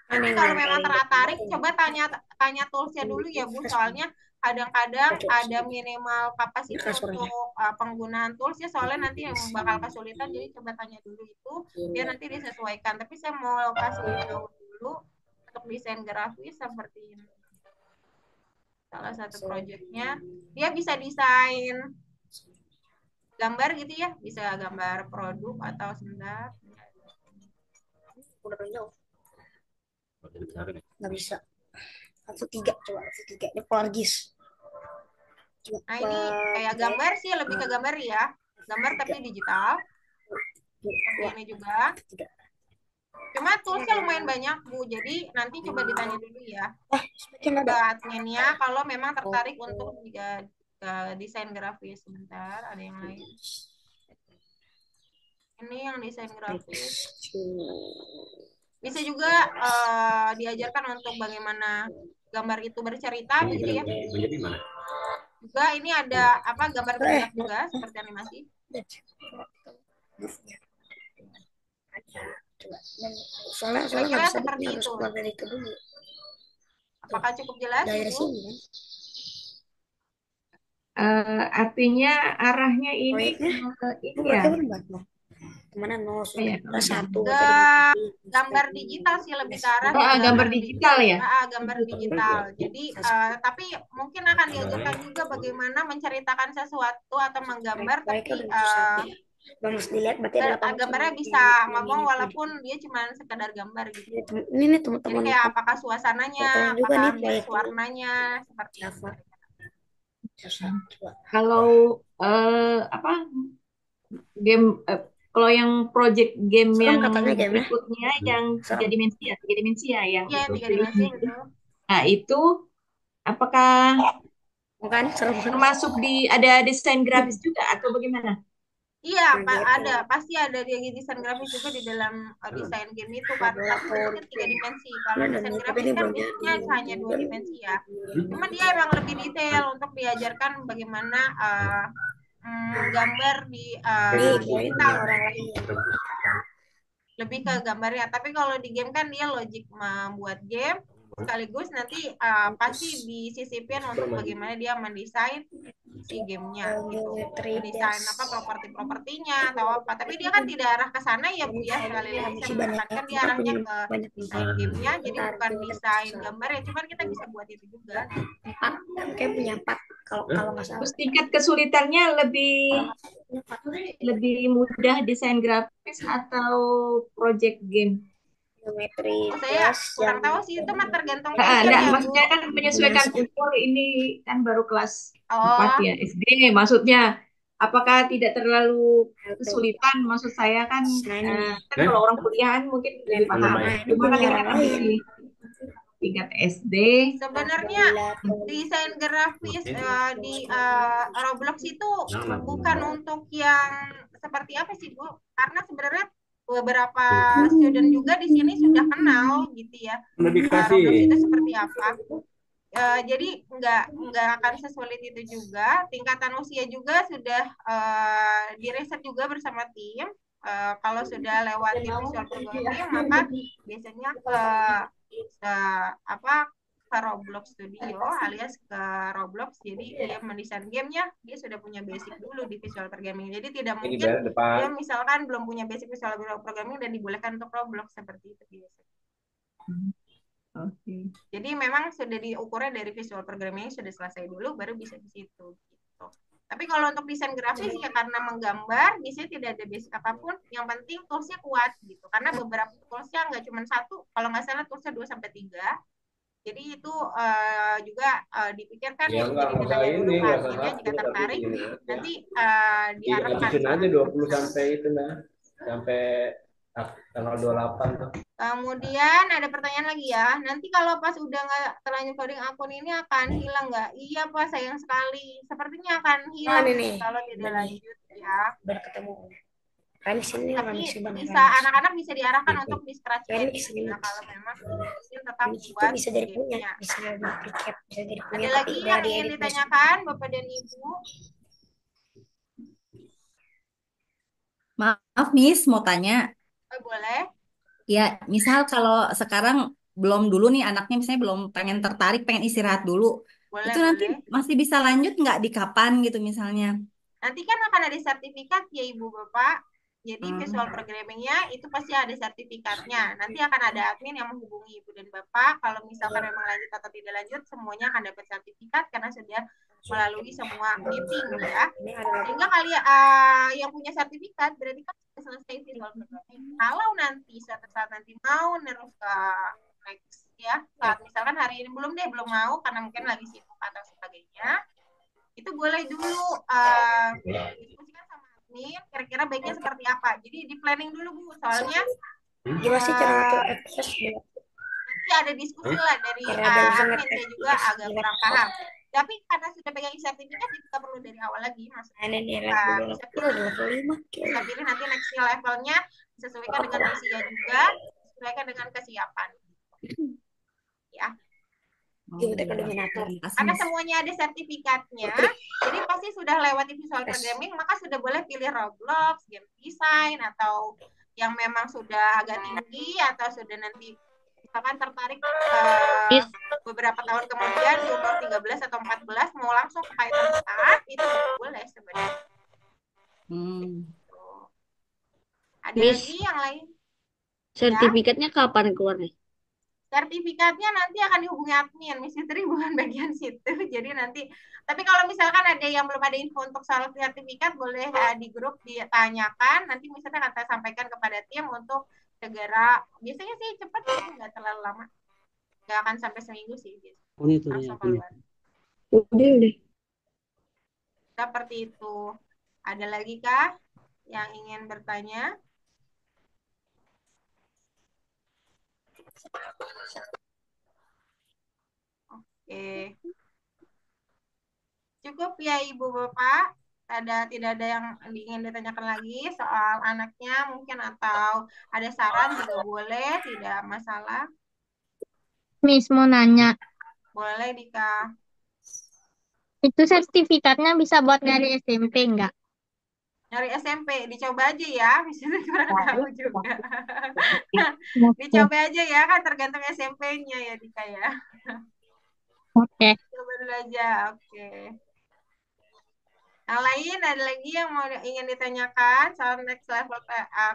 tapi kalau memang tertarik, coba tanya toolsnya dulu ya Bu, soalnya kadang-kadang ada minimal kapasitas untuk penggunaan toolsnya, soalnya nanti yang bakal kesulitan, jadi coba tanya dulu itu, biar nanti disesuaikan. Tapi saya mau kasih tahu dulu untuk desain grafis seperti ini. Salah satu proyeknya, dia bisa desain gambar gitu ya, bisa gambar produk atau sebentar. Nggak bisa. Level 3 coba, level 3 ini Polargis. Nah, ini kayak gambar sih, lebih ke gambar ya. Gambar tapi digital. Seperti ini juga. Cuma toolsnya lumayan banyak Bu, jadi nanti coba ditanya dulu ya ke adminnya kalau memang tertarik untuk juga desain grafis. Sebentar, ada yang lain. Ini yang desain grafis. Bisa juga diajarkan untuk bagaimana gambar itu bercerita begitu ya. Menjadi mana? Juga ini ada apa gambar bergerak juga seperti animasi. Soalnya Kira-kira seperti harus itu. keluar dari itu dulu. Apakah cukup jelas Daerah Ibu? sini kan? Artinya arahnya ini Proyeknya ini ya. Kemana nol Oh ya, sudah satu Ke jadi gambar digital sih, lebih ke arah ke gambar gambar digital ya. gambar digital. Jadi tapi mungkin akan diajarkan juga bagaimana menceritakan sesuatu atau menggambar, mereka tapi udah satu. Bang mesti dilihat berarti ada 8 gambarnya bisa ngomong walaupun dia cuma sekedar gambar gitu. Ini nih Jadi teman-teman kayak apakah suasananya, teman juga apakah nih mix proyek warnanya, seperti itu. Java. Kalau apa game kalau yang project game Serem yang katanya game-nya. berikutnya yang Serem. tiga dimensi ya yang Iya, 3 dimensi betul. Nah, itu apakah Bukan serem. termasuk ada desain grafis juga atau bagaimana? Iya, Nah, gitu. pasti ada dia desain grafis juga di dalam desain game itu, karena tapi bentuknya 3 dimensi. Kalau Nah, desain tapi grafis ini kan belum biasanya jadi. hanya 2 dimensi ya. Cuma dia emang lebih detail untuk diajarkan bagaimana gambar di digital, orang lain. lebih ke gambarnya. Tapi kalau di game kan dia logik membuat game, sekaligus nanti pasti disisipin untuk bagaimana dia mendesain si gamenya gitu, mendesain apa properti-propertinya atau apa. Tapi dia kan tidak arah ke sana ya Bu ya, sekali lagi saya menekankan dia arahnya ke desain gamenya, jadi bukan desain gambar ya, cuman kita bisa buat itu juga. 4 kayak punya 4 kalau nggak salah. Terus tingkat kesulitannya lebih mudah desain grafis atau project game? Geometri Saya kurang tahu sih, itu mah tergantung Enggak, passion ya Bu. maksudnya kan menyesuaikan umur, ini kan baru kelas 4 Oh, ya SD, maksudnya apakah tidak terlalu kesulitan? Maksud saya kan kan kalau orang kuliahan mungkin lebih paham. Cuma kan ini kan masih tingkat SD. sebenarnya desain grafis di Roblox itu bukan untuk yang seperti apa sih Bu? Karena sebenarnya beberapa student juga di sini sudah kenal gitu ya, Roblox itu seperti apa. Jadi nggak akan sesulit itu juga. Tingkatan usia juga sudah direset juga bersama tim. Kalau sudah lewati visual programming, maka biasanya apa ke Roblox Studio alias ke Roblox. Jadi dia mendesain gamenya, dia sudah punya basic dulu di visual programming. Jadi tidak mungkin dia misalkan belum punya basic visual programming dan dibolehkan untuk Roblox, seperti itu biasanya. Oke. Jadi memang sudah diukurnya dari visual programming sudah selesai dulu, baru bisa di situ gitu. Tapi kalau untuk desain grafis ya karena menggambar, biasanya tidak ada basic apapun. Yang penting toolsnya kuat gitu. Karena beberapa toolsnya nggak cuma satu, kalau nggak salah toolsnya 2-3. Jadi itu juga dipikirkan ya, jadi ditanya dulu ke adminnya jika tertarik, nanti diarahkan. Habisin aja 20 sampai itu sampai tanggal 28 tuh. Kemudian ada pertanyaan lagi ya, nanti kalau pas udah nggak terlanjur coding akun ini akan hilang nggak? Iya Pak, sayang sekali. Sepertinya akan hilang kalau tidak lanjut ya. Udah ketemu. Tapi bisa anak-anak bisa diarahkan untuk di scratch ya, kalau memang ingin tetap buat bisa dari punya, gamenya. bisa duplicate, bisa dari punya. Ada lagi yang ingin ditanyakan Bapak dan Ibu? Maaf, Miss, mau tanya. Boleh. Ya, misal kalau sekarang belum dulu nih anaknya misalnya belum pengen tertarik, pengen istirahat dulu. Boleh, itu nanti masih bisa lanjut nggak di kapan gitu misalnya? Nanti kan akan ada sertifikat ya Ibu Bapak. Jadi visual programmingnya itu pasti ada sertifikatnya. Nanti akan ada admin yang menghubungi Ibu dan Bapak. Kalau misalkan memang lanjut atau tidak lanjut, semuanya akan dapat sertifikat karena sudah melalui semua meeting ya. Sehingga kalian yang punya sertifikat berarti kan sudah selesai visual programming. Kalau nanti suatu saat nanti mau terus ke next ya, saat misalkan hari ini belum mau karena mungkin lagi sibuk atau sebagainya, itu boleh dulu diskusikan sama admin kira-kira baiknya seperti apa. Jadi di planning dulu Bu, soalnya nanti ada diskusi lah dari admin, saya juga agak kurang paham. Tapi karena sudah pegang sertifikat, kita perlu dari awal lagi maksudnya. Bisa pilih nanti next levelnya, disesuaikan dengan usia juga, disesuaikan dengan kesiapan. Ya. Karena semuanya ada sertifikatnya, jadi pasti sudah lewati visual programming, maka sudah boleh pilih Roblox, game design, atau yang memang sudah agak tinggi, atau sudah nanti misalkan tertarik beberapa tahun kemudian di umur 13 atau 14 mau langsung ke Python start, itu boleh sebenarnya. Ada Miss, lagi yang lain? Ya, sertifikatnya kapan keluarnya? sertifikatnya nanti akan dihubungi admin, Miss Fitri bukan bagian situ. Jadi nanti, tapi kalau misalkan ada yang belum ada info untuk soal sertifikat, boleh di grup ditanyakan. Nanti misalnya akan saya sampaikan kepada tim untuk segera. Biasanya sih cepat, sih, nggak terlalu lama. Nggak akan sampai seminggu sih, biasanya. Oh, itu Langsung ya. keluar. Udah. Seperti itu. Ada lagi kah yang ingin bertanya? Oke. Cukup ya Ibu Bapak. Tidak ada yang ingin ditanyakan lagi soal anaknya mungkin atau ada saran juga boleh, tidak masalah. Miss mau nanya, Boleh Dika. itu sertifikatnya bisa buat dari SMP nggak? Dari SMP dicoba aja ya, misalnya kurang tahu juga. Oke. Dicoba aja ya, kan tergantung SMP-nya ya Dika ya. Oke. Coba dulu aja, oke. Yang lain ada lagi yang mau ingin ditanyakan soal next level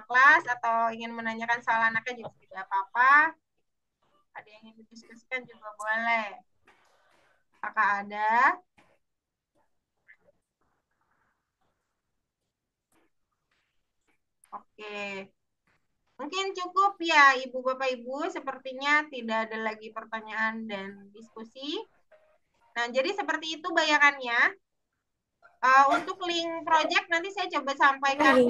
kelas atau ingin menanyakan soal anaknya juga tidak apa-apa. Ada yang ingin didiskusikan juga boleh. Apakah ada? Oke. Mungkin cukup ya Ibu Bapak Ibu, sepertinya tidak ada lagi pertanyaan dan diskusi. Nah, jadi seperti itu bayangannya. Untuk link project nanti saya coba sampaikan di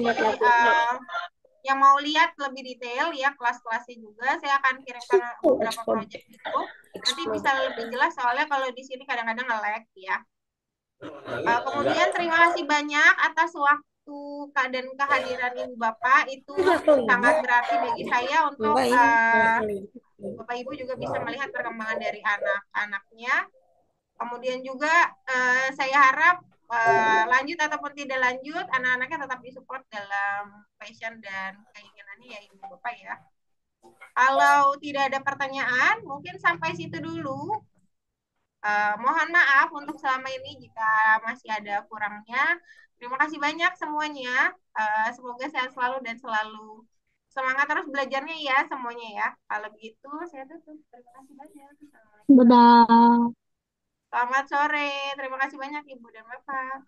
yang mau lihat lebih detail ya kelas-kelasnya juga. Saya akan kirimkan beberapa project itu. Nanti bisa lebih jelas soalnya kalau di sini kadang-kadang nge-lag ya. Kemudian terima kasih banyak atas waktu dan kehadiran Ibu Bapak, itu sangat berarti bagi saya untuk Bapak Ibu juga bisa melihat perkembangan dari anak-anaknya. Kemudian juga saya harap lanjut ataupun tidak lanjut, anak-anaknya tetap disupport dalam passion dan keinginannya ya Ibu Bapak ya. Kalau tidak ada pertanyaan, mungkin sampai situ dulu. Mohon maaf untuk selama ini jika masih ada kurangnya. Terima kasih banyak semuanya. Semoga sehat selalu dan selalu semangat terus belajarnya ya semuanya ya. Kalau begitu saya tutup. Terima kasih banyak. Dadah. Selamat sore. Terima kasih banyak Ibu dan Bapak.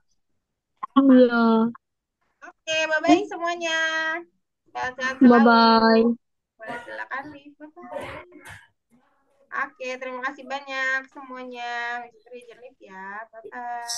Iya. Oke, bye-bye semuanya. Sehat-sehat selalu. Bye-bye. Boleh silakan nih. Bye-bye. Oke, terima kasih banyak semuanya. Misteri Jenif ya. Bye-bye.